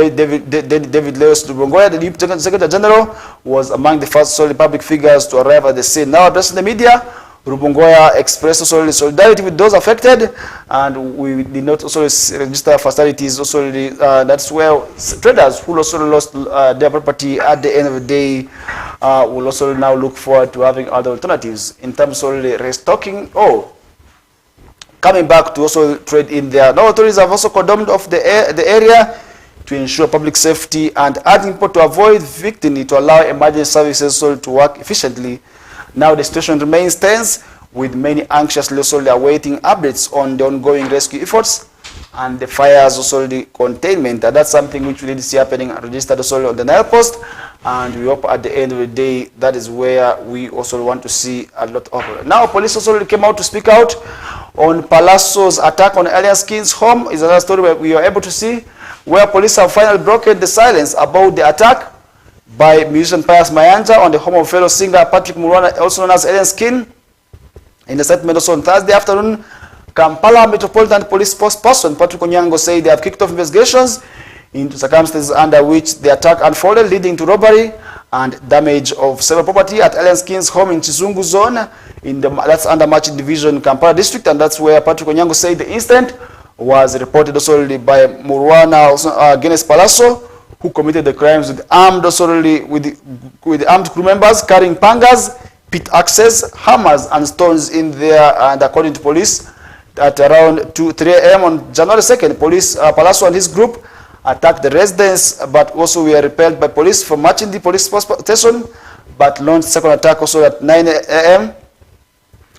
Lewis Rubongoya, the Deputy Secretary General, was among the first public figures to arrive at the scene. Now, addressing the media, Rubongoya expressed also solidarity with those affected, and we did not also register fatalities. Also, that's where traders who also lost their property at the end of the day will also now look forward to having other alternatives in terms of restocking or coming back to also trade in there. Now, authorities have also condemned off the area to ensure public safety and urging people to avoid victiming to allow emergency services to work efficiently. Now the situation remains tense, with many anxiously also awaiting updates on the ongoing rescue efforts and the fires also the containment. And that's something which we did see happening and registered also on the Nile Post. And we hope at the end of the day that is where we also want to see a lot of. Now police also came out to speak out on Palasso's attack on Alien Skin's home. Is another story where we are able to see where police have finally broken the silence about the attack by musician Pius Mayanja on the home of fellow singer Patrick Murwana, also known as Alien Skin. In a statement also on Thursday afternoon, Kampala Metropolitan Police spokesperson Patrick Onyango said they have kicked off investigations into circumstances under which the attack unfolded, leading to robbery and damage of several property at Alliance King's home in Chizungu zone, that's under Machi Division, Kampala district, and that's where Patrick Onyango said the incident was reported also by Murwana Guinness Palaso, who committed the crimes with armed with armed crew members carrying pangas, pit axes, hammers, and stones in there. And according to police, at around 3 a.m. on January 2nd, police Palaso and his group attacked the residents, but also were repelled by police from matching the police station, but launched second attack also at 9 a.m.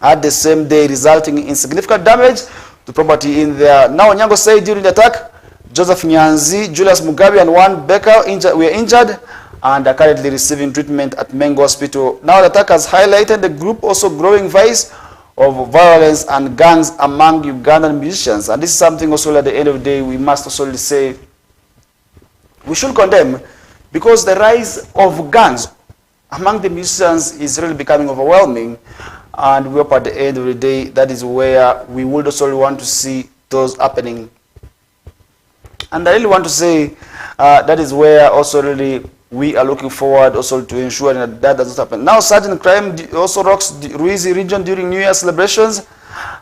at the same day, resulting in significant damage to property in there. Now, Onyango said during the attack, Joseph Nyanzi, Julius Mugabe, and one Becker were injured and are currently receiving treatment at Mengo Hospital. Now, the attack has highlighted the group also growing vice of violence and gangs among Ugandan musicians. And this is something also at the end of the day we must also say we should condemn, because the rise of gangs among the musicians is really becoming overwhelming. And we hope at the end of the day that is where we would also want to see those happening. And I really want to say that is where also really we are looking forward also to ensure that that does not happen. Now, Sergeant Crime also rocks the Ruizi region during New Year celebrations,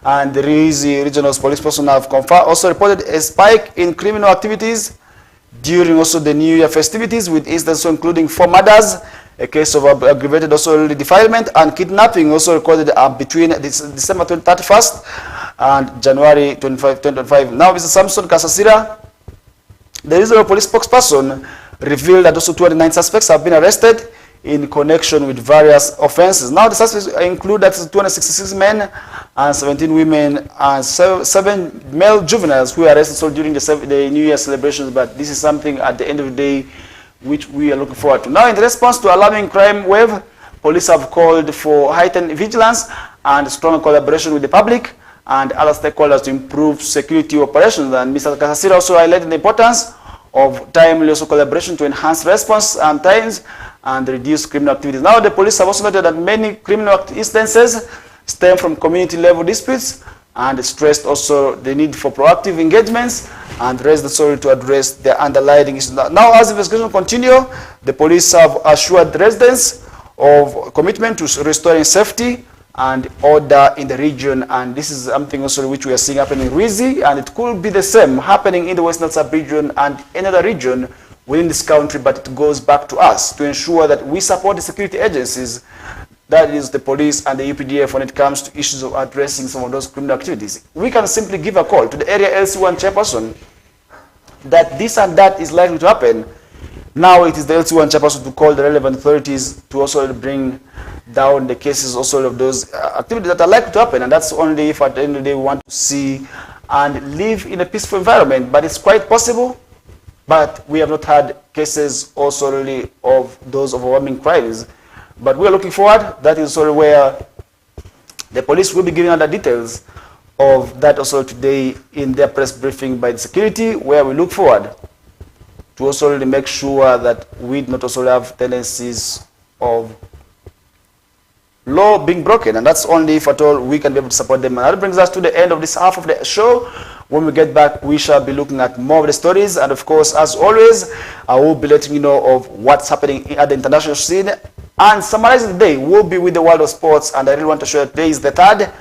and the Ruizi regional police personnel have also reported a spike in criminal activities during also the New Year festivities, with incidents including 4 murders, a case of aggravated also defilement, and kidnapping also recorded between December 31st and January 2025. Now, Mr. Samson Kasasira, the regional police spokesperson, revealed that also 29 suspects have been arrested in connection with various offenses. Now, the suspects include that 266 men and 17 women and 7 male juveniles who were arrested also during the New Year celebrations. But this is something at the end of the day which we are looking forward to. Now, in response to alarming crime wave, police have called for heightened vigilance and strong collaboration with the public and other stakeholders to improve security operations. And Mr. Kasasira also highlighted the importance of timely also collaboration to enhance response times and reduce criminal activities. Now, the police have also noted that many criminal instances stem from community level disputes, and stressed also the need for proactive engagements and raised the sorry to address the underlying issues. Now, as investigations continue, the police have assured residents of commitment to restoring safety and order in the region, and this is something also which we are seeing happening in Ruizi, and it could be the same happening in the Western sub-region and another region within this country, but it goes back to us to ensure that we support the security agencies, that is the police and the UPDF, when it comes to issues of addressing some of those criminal activities. We can simply give a call to the area LC1 chairperson that this and that is likely to happen. Now it is the LC1 chairperson to call the relevant authorities to also bring down the cases also of those activities that are likely to happen, and that's only if at the end of the day we want to see and live in a peaceful environment. But it's quite possible, but we have not had cases also really of those overwhelming crimes. But we are looking forward. That is also where the police will be giving other details of that also today in their press briefing by the security, where we look forward to also really make sure that we do not also have tendencies of law being broken, and that's only if at all we can be able to support them. And that brings us to the end of this half of the show. When we get back, we shall be looking at more of the stories, and of course, as always, I will be letting you know of what's happening at the international scene. And summarizing the day, we'll be with the world of sports, and I really want to show that today is the 3rd,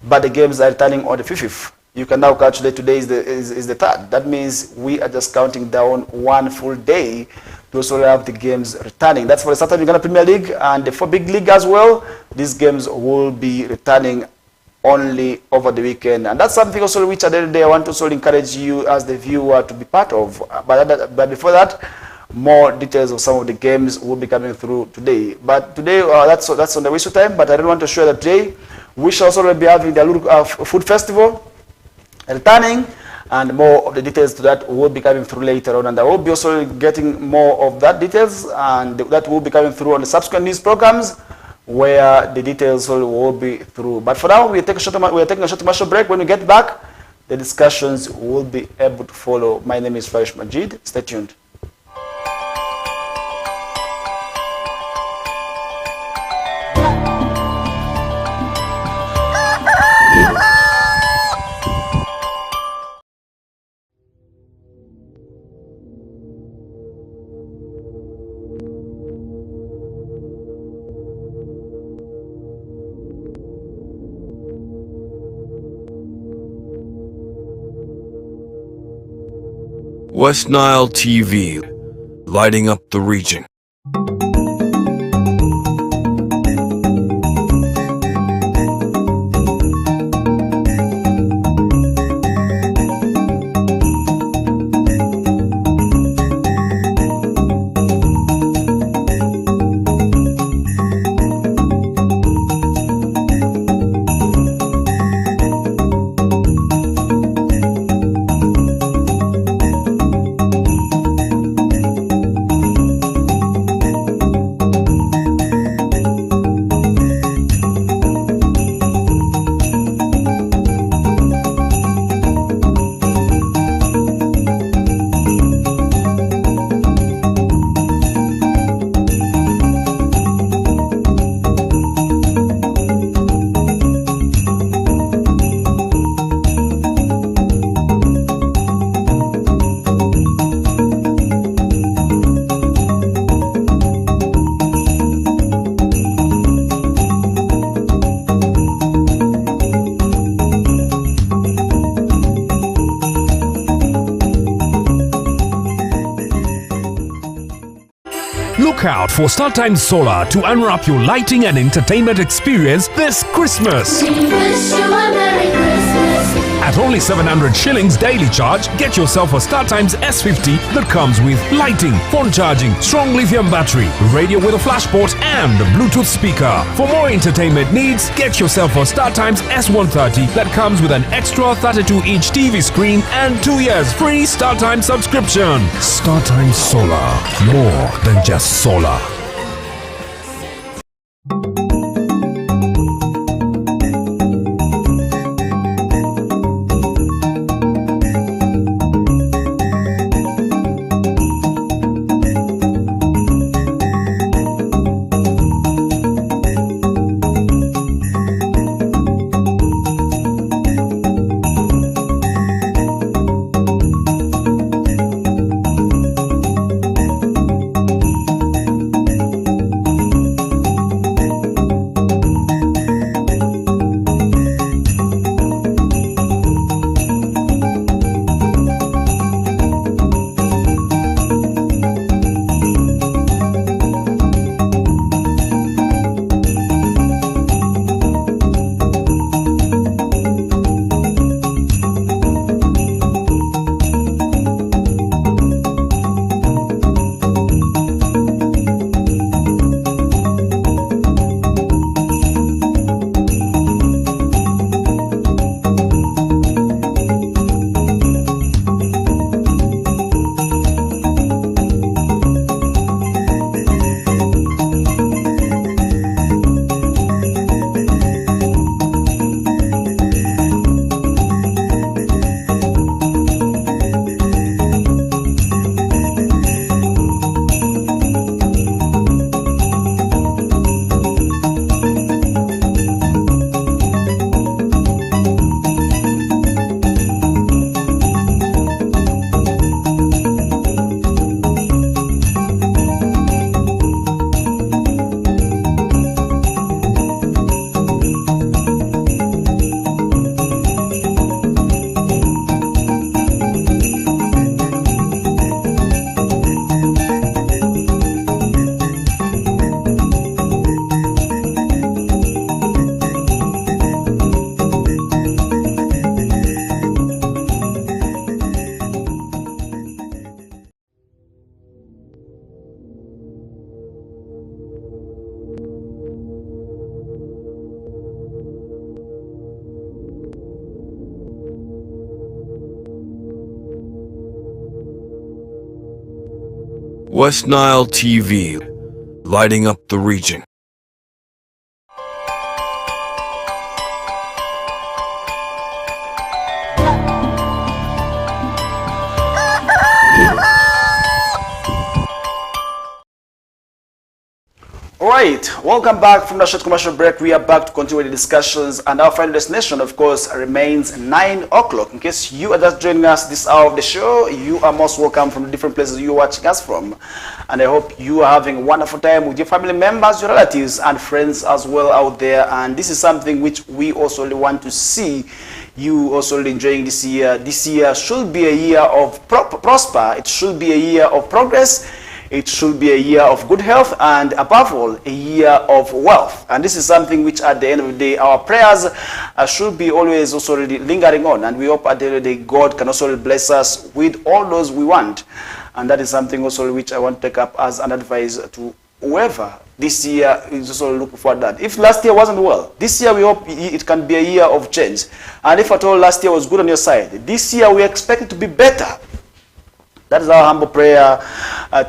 but the games are returning on the 5th. You can now calculate today is the 3rd. That means we are just counting down one full day to also have the games returning. That's for the Southern Uganda Premier League and the 4 big league as well. These games will be returning only over the weekend, and that's something also which at the end of the day I want to also encourage you as the viewer to be part of. But before that, more details of some of the games will be coming through today. But today, that's on the whistle time. But I really want to share that today we shall also be having the Aluru Food Festival returning, and more of the details to that will be coming through later on. And I will be also getting more of that details, and that will be coming through on the subsequent news programs, where the details will be through. But for now, we are taking a short commercial break. When we get back, the discussions will be able to follow. My name is Farish Majid. Stay tuned. West Nile TV, lighting up the region. Look out for StarTimes Solar to unwrap your lighting and entertainment experience this Christmas. We wish you a Merry Christmas. At only 700 shillings daily charge, get yourself a StarTimes S50 that comes with lighting, phone charging, strong lithium battery, radio with a flash port and a Bluetooth speaker. For more entertainment needs, get yourself a StarTimes S130 that comes with an extra 32-inch TV screen and 2 years free StarTimes subscription. StarTimes Solar, more than just solar. West Nile TV, lighting up the region. Alright, welcome back from the short commercial break. We are back to continue the discussions, and our final destination, of course, remains 9 o'clock. In case you are just joining us this hour of the show, you are most welcome from the different places you're watching us from. And I hope you are having a wonderful time with your family members, your relatives, and friends as well out there. And this is something which we also really want to see you also enjoying this year. This year should be a year of prosper. It should be a year of progress. It should be a year of good health, and above all, a year of wealth. And this is something which at the end of the day, our prayers should be always also really lingering on. And we hope at the end of the day, God can also bless us with all those we want. And that is something also which I want to take up as an advice to whoever this year is also looking for that. If last year wasn't well, this year we hope it can be a year of change. And if at all last year was good on your side, this year we expect it to be better. That is our humble prayer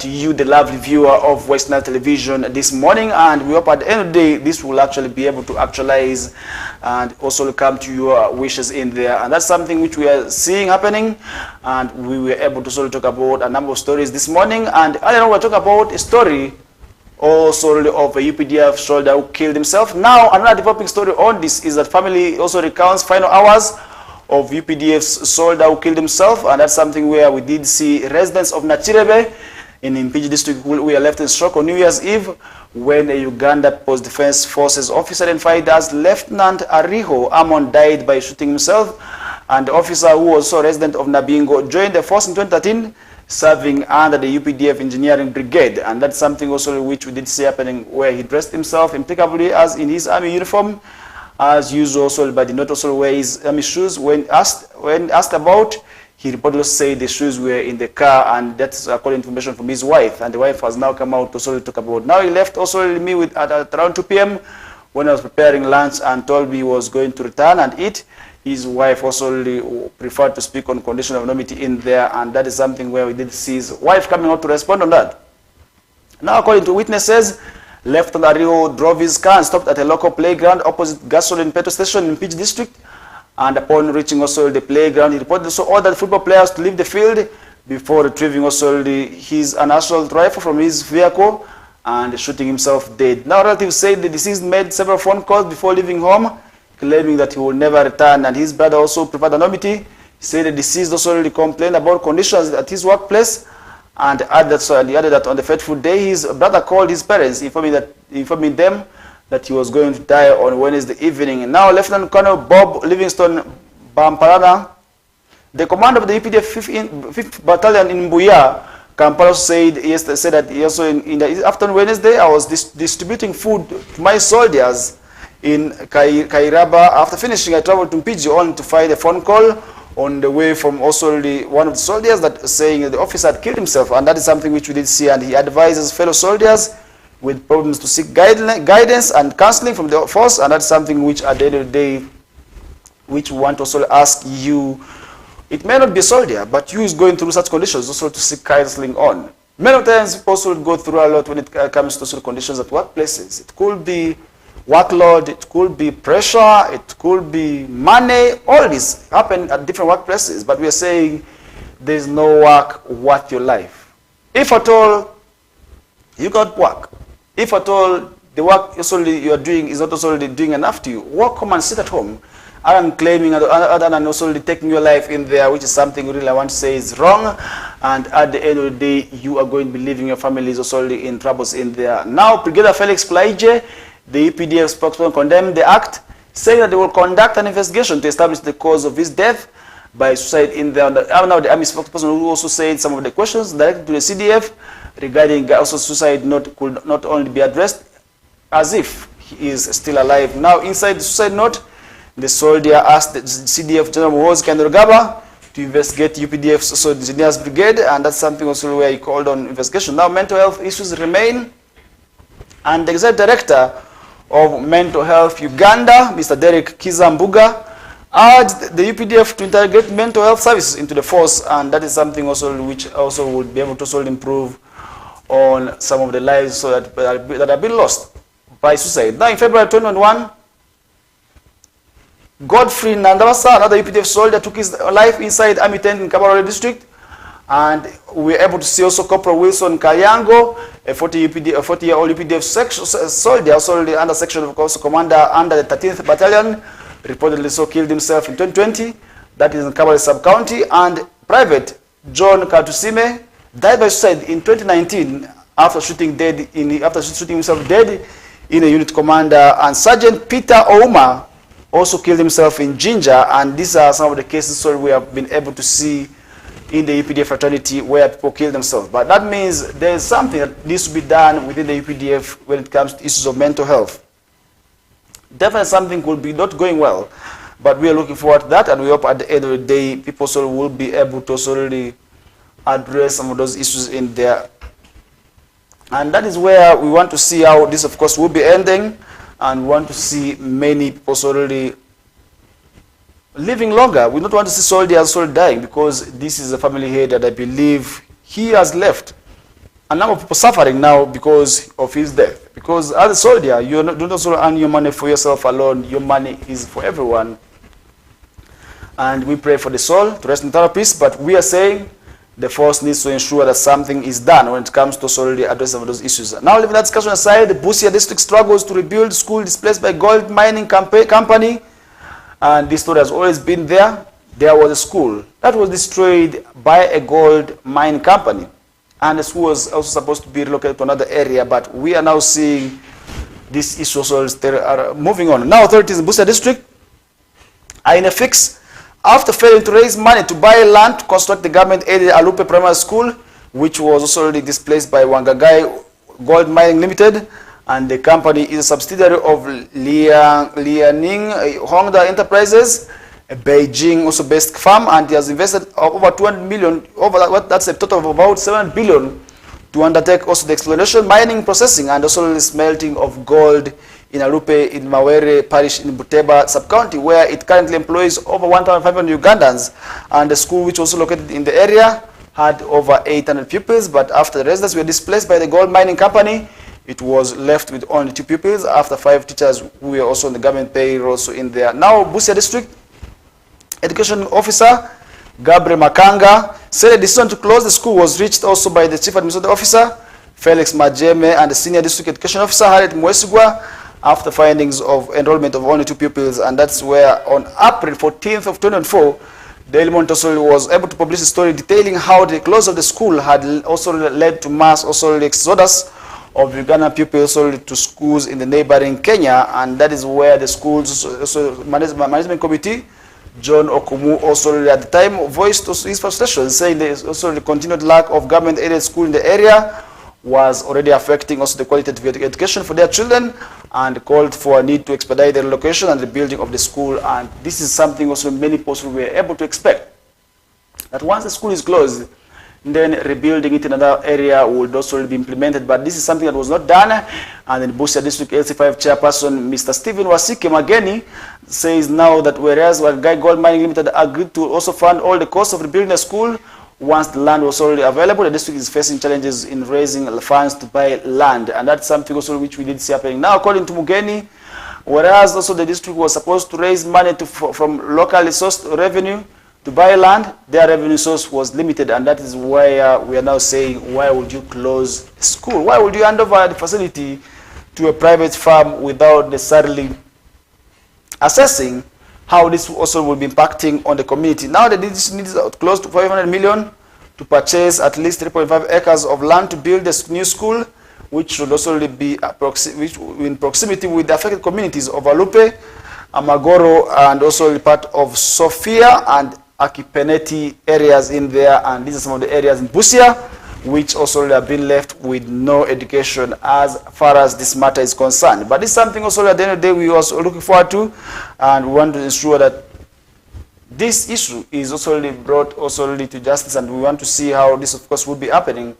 to you, the lovely viewer of Western Television this morning. And we hope at the end of the day, this will actually be able to actualize and also come to your wishes in there. And that's something which we are seeing happening. And we were able to sort of talk about a number of stories this morning. And I don't know, we'll talk about a story also of a UPDF soldier who killed himself. Now, another developing story on this is that family also recounts final hours of UPDF's soldier who killed himself, and that's something where we did see residents of Nachirebe in Mpigi district who were left in shock on New Year's Eve when a Uganda Post Defense Forces officer identified as Lieutenant Ariho Amon died by shooting himself, and the officer who was also a resident of Nabingo joined the force in 2013, serving under the UPDF Engineering Brigade. And that's something also which we did see happening, where he dressed himself impeccably as in his army uniform, as usual, also, but did not also wear his army shoes. When asked about, he reportedly said the shoes were in the car, and that's according to information from his wife. And the wife has now come out to also talk about. Now he left also me with at around 2 p.m. when I was preparing lunch and told me he was going to return and eat. His wife also preferred to speak on condition of anonymity in there, and that is something where we did see his wife coming out to respond on that. Now, according to witnesses, Lieutenant Ariho drove his car and stopped at a local playground opposite gasoline petrol station in Mpigi district. And upon reaching also the playground, he reported also ordered football players to leave the field before retrieving also his assault rifle from his vehicle and shooting himself dead. Now, relatives said the deceased made several phone calls before leaving home, claiming that he will never return. And his brother also preferred anonymity. He said the deceased also complained about conditions at his workplace, and added that on the fateful day, his brother called his parents, informing them that he was going to die on Wednesday evening. And now, Lieutenant Colonel Bob Livingston Bamparana, the commander of the UPDF 5th Battalion in Mbuya, Kampala, said that he also in the afternoon Wednesday, I was distributing food to my soldiers in Kairaba. After finishing, I traveled to Mpigi only to find a phone call on the way from also one of the soldiers that saying the officer had killed himself, and that is something which we did see. And he advises fellow soldiers with problems to seek guidance and counseling from the force, and that's something which at the end of the day, which we want to also ask you. It may not be a soldier, but you is going through such conditions also to seek counseling on. Many times people also go through a lot when it comes to social conditions at workplaces. It could be workload, it could be pressure, it could be money. All this happen at different workplaces, but we are saying there's no work worth your life. If at all you got work, if at all the work you are doing is not also doing enough to you, walk home and sit at home. Other than claiming, other than also taking your life in there, which is something really I want to say is wrong. And at the end of the day, you are going to be leaving your families also in troubles in there. Now, Brigadier Felix Plaije, the EPDF spokesman, condemned the act, saying that they will conduct an investigation to establish the cause of his death by suicide in there. Now, the army spokesperson who also said some of the questions directed to the CDF regarding also suicide could not only be addressed as if he is still alive. Now, inside the suicide note, the soldier asked the CDF General Muhoozi Kainerugaba to investigate UPDF's so engineers brigade, and that's something also where he called on investigation. Now, mental health issues remain, and the executive director of Mental Health Uganda, Mr. Derek Kizambuga, urged the UPDF to integrate mental health services into the force, and that is something also which also would be able to also improve on some of the lives so that have been lost by suicide. Now, in February 2021, Godfrey Nandawasa, another UPDF soldier, took his life inside army tent in Kabarole district, and we were able to see also Corporal Wilson Kayango, a 40-year-old UPDF soldier, also the under section of course commander under the 13th Battalion, reportedly so killed himself in 2020. That is in Kabarole sub-county. And Private John Katusime died by suicide in 2019 after shooting himself dead in a unit commander. And Sergeant Peter Ouma also killed himself in Jinja, and these are some of the cases so we have been able to see in the UPDF fraternity where people kill themselves. But that means there is something that needs to be done within the UPDF when it comes to issues of mental health. Definitely something will be not going well, but we are looking forward to that, and we hope at the end of the day people also will be able to also really address some of those issues in there. And that is where we want to see how this, of course, will be ending, and we want to see many people also really living longer. We don't want to see soldiers also dying, because this is a family head that I believe he has left a number of people suffering now because of his death. Because as a soldier, you don't also earn your money for yourself alone. Your money is for everyone. And we pray for the soul to rest in eternal peace, but we are saying the force needs to ensure that something is done when it comes to solely addressing some of those issues. Now, leaving that discussion aside, the Busia district struggles to rebuild school displaced by gold mining company. And this story has always been there. There was a school that was destroyed by a gold mine company. And the school was also supposed to be relocated to another area, but we are now seeing this issue also are moving on. Now, authorities in Busia district are in a fix after failing to raise money to buy land to construct the government-aided Alupe Primary School, which was also already displaced by Wangagai Gold Mining Limited, and the company is a subsidiary of Lianing Hongda Enterprises, a Beijing also based firm, and he has invested over 200 million, that's a total of about 7 billion, to undertake also the exploration, mining, processing, and also the smelting of gold in Alupe in Mawere Parish in Buteba sub-county, where it currently employs over 1,500 Ugandans, and the school, which was located in the area, had over 800 pupils, but after the residents were displaced by the gold mining company, it was left with only 2 pupils after 5 teachers who were also on the government payroll also in there. Now, Busia District Education Officer Gabriel Makanga said a decision to close the school was reached also by the Chief Administrative Officer Felix Majeme and the Senior District Education Officer Harriet Mwesigwa after findings of enrollment of only 2 pupils, and that's where on April 14th of 2004, Daily Monitor was able to publish a story detailing how the close of the school had also led to mass also exodus of Ugandan pupils to schools in the neighboring Kenya, and that is where the school's management committee, John Okumu, also at the time voiced his frustration, saying there is also the continued lack of government-aided school in the area was already affecting also the quality of education for their children, and called for a need to expedite the relocation and rebuilding of the school. And this is something also many people were able to expect, that once the school is closed, then rebuilding it in another area would also be implemented. But this is something that was not done. And then Busia District LC5 chairperson, Mr. Stephen Wasike Mageni, says now that whereas Wangai Gold Mining Limited agreed to also fund all the costs of rebuilding the school, once the land was already available, the district is facing challenges in raising funds to buy land. And that's something also which we did see happening. Now, according to Mugeni, whereas also the district was supposed to raise money from locally sourced revenue to buy land, their revenue source was limited, and that is why we are now saying, why would you close school? Why would you hand over the facility to a private firm without necessarily assessing how this also will be impacting on the community? Now the district needs close to 500 million to purchase at least 3.5 acres of land to build a new school, which should also be in proximity with the affected communities of Alupe, Amagoro, and also part of Sofia and Akipeneti areas in there. And these are some of the areas in Busia which also have been left with no education as far as this matter is concerned. But this is something also at the end of the day we are also looking forward to, and we want to ensure that this issue is also really brought also really to justice, and we want to see how this of course will be happening.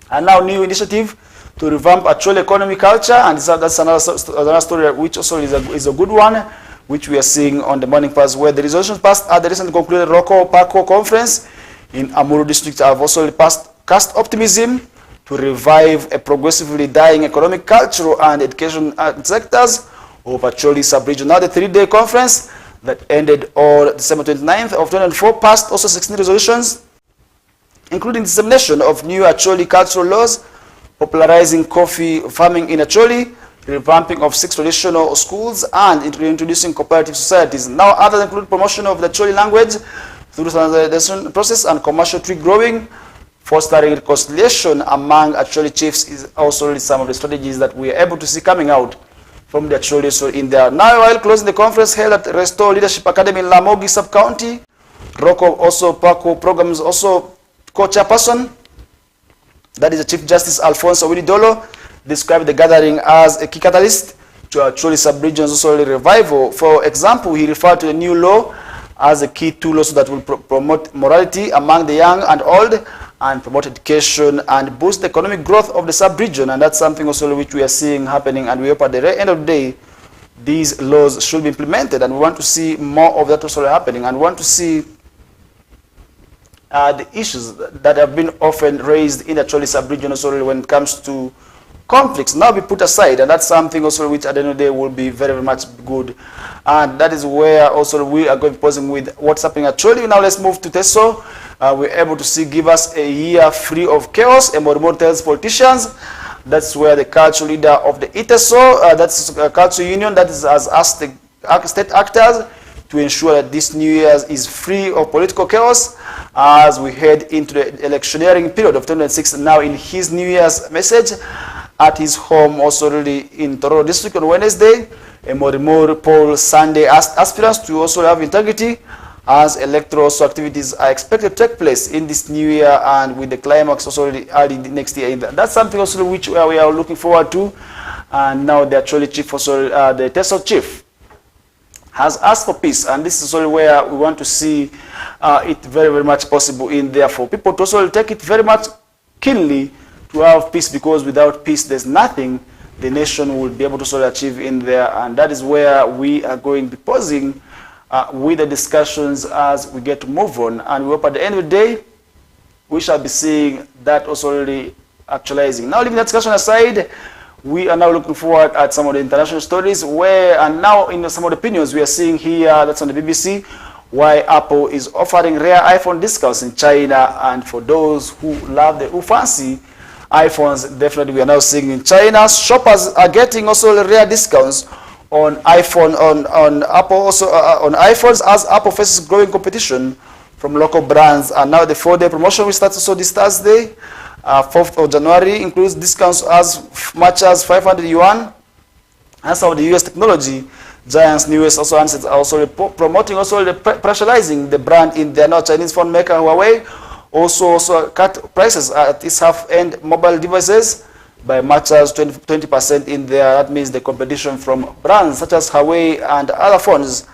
And now new initiative to revamp actual economy culture, and that's another story which also is a good one, which we are seeing on the morning pass, where the resolutions passed at the recently concluded Roko Pako conference in Amuru district have also cast optimism to revive a progressively dying economic, cultural, and education sectors of Acholi sub-region. Now the 3-day conference that ended on December 29th of 2004 passed also 16 resolutions, including dissemination of new Acholi cultural laws, popularizing coffee farming in Acholi, revamping of 6 traditional schools, and introducing cooperative societies. Now others include promotion of the Acholi language through standardization process and commercial tree growing, fostering reconciliation among Acholi chiefs is also some of the strategies that we are able to see coming out from the Acholi so in there. Now, while closing the conference held at Restore Leadership Academy in Lamogi Sub-County, Rocco also Paco Programs also co-chairperson, that is the Chief Justice Alfonso Winidolo, described the gathering as a key catalyst to Acholi Sub-Region's also revival. For example, he referred to the new law as a key tool also that will promote morality among the young and old, and promote education and boost the economic growth of the sub-region. And that's something also which we are seeing happening, and we hope at the end of the day these laws should be implemented, and we want to see more of that also happening, and we want to see the issues that have been often raised in the Acholi sub-region also when it comes to conflicts now be put aside, and that's something also which at the end of the day will be very, very much good. And that is where also we are going to be posing with what's happening at Acholi. Now let's move to Teso. We're able to see give us a year free of chaos. Emorimo tells politicians. That's where the cultural leader of the ITESO, that's a cultural union, that is has asked the state actors to ensure that this New Year's is free of political chaos as we head into the electioneering period of 2026. Now in his New Year's message at his home also really in Tororo district on Wednesday, Emorimo poll Sunday asked aspirants to also have integrity as electoral activities are expected to take place in this new year, and with the climax also early next year. That's something also which we are looking forward to. And now the Acholi chief also, the Teso chief, has asked for peace, and this is also where we want to see it very, very much possible in there for people to also take it very much keenly to have peace, because without peace there's nothing the nation will be able to sort of achieve in there. And that is where we are going to be pausing with the discussions as we get to move on, and we hope at the end of the day we shall be seeing that also really actualizing. Now, leaving that discussion aside, we are now looking forward at some of the international stories where, and now in some of the opinions we are seeing here, that's on the BBC, why Apple is offering rare iPhone discounts in China. And for those who fancy iPhones, definitely we are now seeing in China, shoppers are getting also rare discounts on iPhone, on Apple, also on iPhones, as Apple faces growing competition from local brands. And now the 4-day promotion will start also this Thursday, 4th of January, includes discounts as much as 500 yuan. And some of the US technology giants, newest also handsets are also promoting, also pressurizing the brand in their now Chinese phone maker Huawei also cut prices at its half-end mobile devices by much as 20% in there. That means the competition from brands such as Huawei and other phones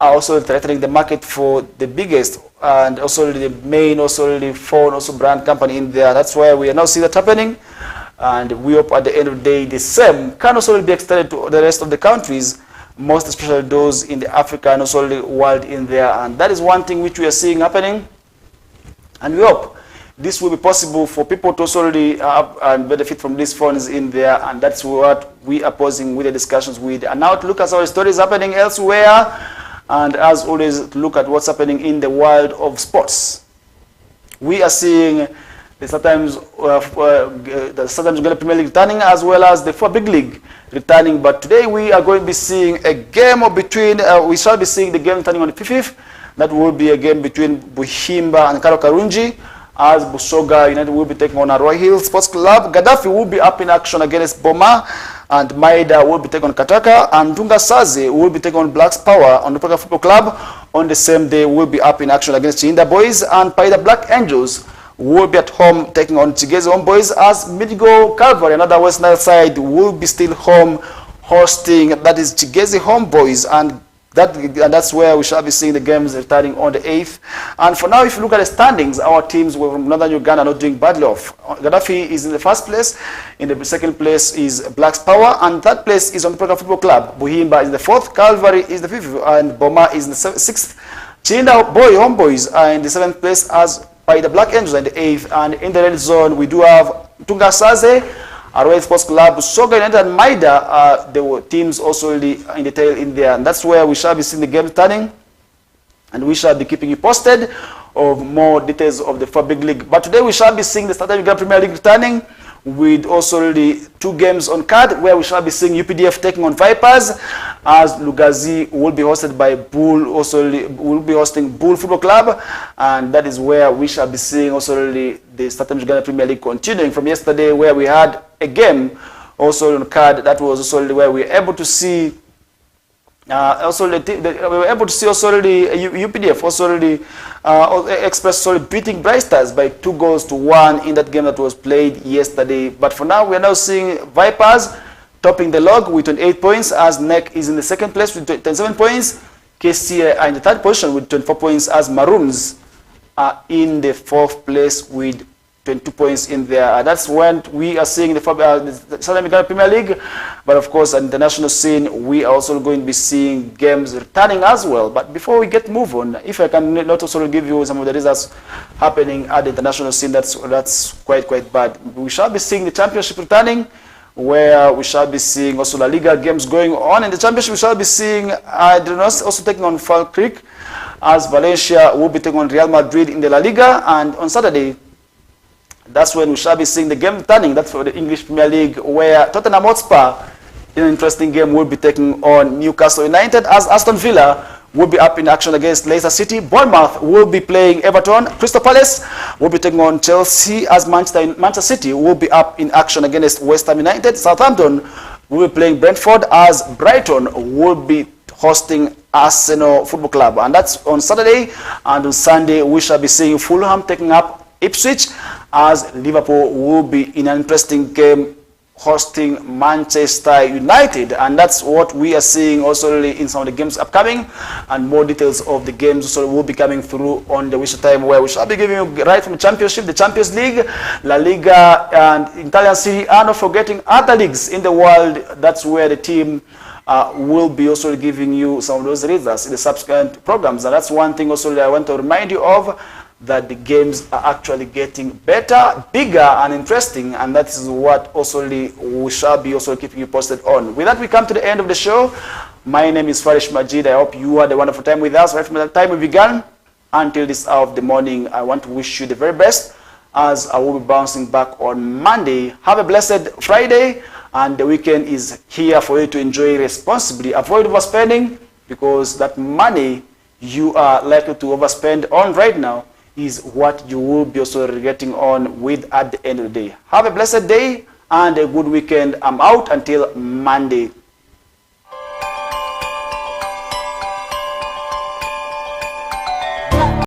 are also threatening the market for the biggest and also the main also the phone also brand company in there. That's why we are now seeing that happening, and we hope at the end of the day the same can also be extended to the rest of the countries, most especially those in the Africa and also the world in there. And that is one thing which we are seeing happening, and we hope this will be possible for people to also really have and benefit from these phones in there. And that's what we are posing with the discussions with. And now to look at some of the stories happening elsewhere, and as always look at what's happening in the world of sports. We are seeing the sometimes Ghana Premier League returning, as well as the 4 Big League returning. But today we are going to be seeing a game between, we shall be seeing the game returning on the 5th. That will be a game between Buhimba and Karo Karunji, as Busoga United will be taking on Arroy Hill Sports Club. Gaddafi will be up in action against Boma, and Maida will be taking on Kataka, and Tunga Saze will be taking on Blacks Power on the Paka Football Club. On the same day, will be up in action against Chinda Boys, and Paida Black Angels will be at home taking on Chigezi Homeboys, as Midigo Calvary, another West Nile side, will be still home hosting, that is Chigezi Homeboys, and that's where we shall be seeing the games returning on the 8th. And for now, if you look at the standings, our teams from Northern Uganda are not doing badly off. Gaddafi is in the 1st place. In the 2nd place is Blacks Power, and 3rd place is on the Paka Football Club. Buhimba is the 4th, Calvary is the 5th, and Boma is in the 6th. Chinda Boy Homeboys are in the 7th place, as by the Black Angels in the 8th. And in the red zone, we do have Tunga Saze, Arroy Sports Club, Soga United, and Maida. The teams also really in the tail in there. And that's where we shall be seeing the game turning. And we shall be keeping you posted of more details of the 4 Big League. But today we shall be seeing the Southern Uganda Premier League returning, with also really 2 games on card, where we shall be seeing UPDF taking on Vipers, as Lugazi will be hosted by Bull, also will be hosting Bull Football Club. And that is where we shall be seeing also really the Southern Uganda Premier League continuing from yesterday, where we had a game also on card. That was also where we were able to see also we were able to see also the UPDF also the Express beating Bright Stars by 2-1 in that game that was played yesterday. But for now, we are now seeing Vipers topping the log with 28 points, as NEC is in the second place with 27 points. KC are in the third position with 24 points, as Maroons are in the fourth place with 22 points in there. That's when we are seeing the Southern Uganda Premier League. But of course, on the international scene, we are also going to be seeing games returning as well. But before we get move on, if I can not also give you some of the results happening at the international scene, that's quite bad. We shall be seeing the championship returning, where we shall be seeing also La Liga games going on. In the championship, we shall be seeing also taking on Fall Creek, as Valencia will be taking on Real Madrid in the La Liga. And on Saturday, that's when we shall be seeing the game returning. That's for the English Premier League, where Tottenham Hotspur, in an interesting game, will be taking on Newcastle United, as Aston Villa will be up in action against Leicester City. Bournemouth will be playing Everton. Crystal Palace will be taking on Chelsea, as Manchester City will be up in action against West Ham United. Southampton will be playing Brentford, as Brighton will be hosting Arsenal Football Club. And that's on Saturday. And on Sunday, we shall be seeing Fulham taking up Ipswich, as Liverpool will be in an interesting game hosting Manchester United. And that's what we are seeing also really in some of the games upcoming, and more details of the games also will be coming through on the Wish Time, where we shall be giving you right from the Championship, the Champions League, La Liga, and Italian Serie A, not forgetting other leagues in the world. That's where the team will be also giving you some of those results in the subsequent programs. And that's one thing also that I want to remind you of, that the games are actually getting better, bigger, and interesting, and that is what also we shall be also keeping you posted on. With that, we come to the end of the show. My name is Farish Majid. I hope you had a wonderful time with us right from the time we began until this hour of the morning. I want to wish you the very best, as I will be bouncing back on Monday. Have a blessed Friday, and the weekend is here for you to enjoy responsibly. Avoid overspending, because that money you are likely to overspend on right now is what you will be also getting on with at the end of the day. Have a blessed day and a good weekend. I'm out until Monday.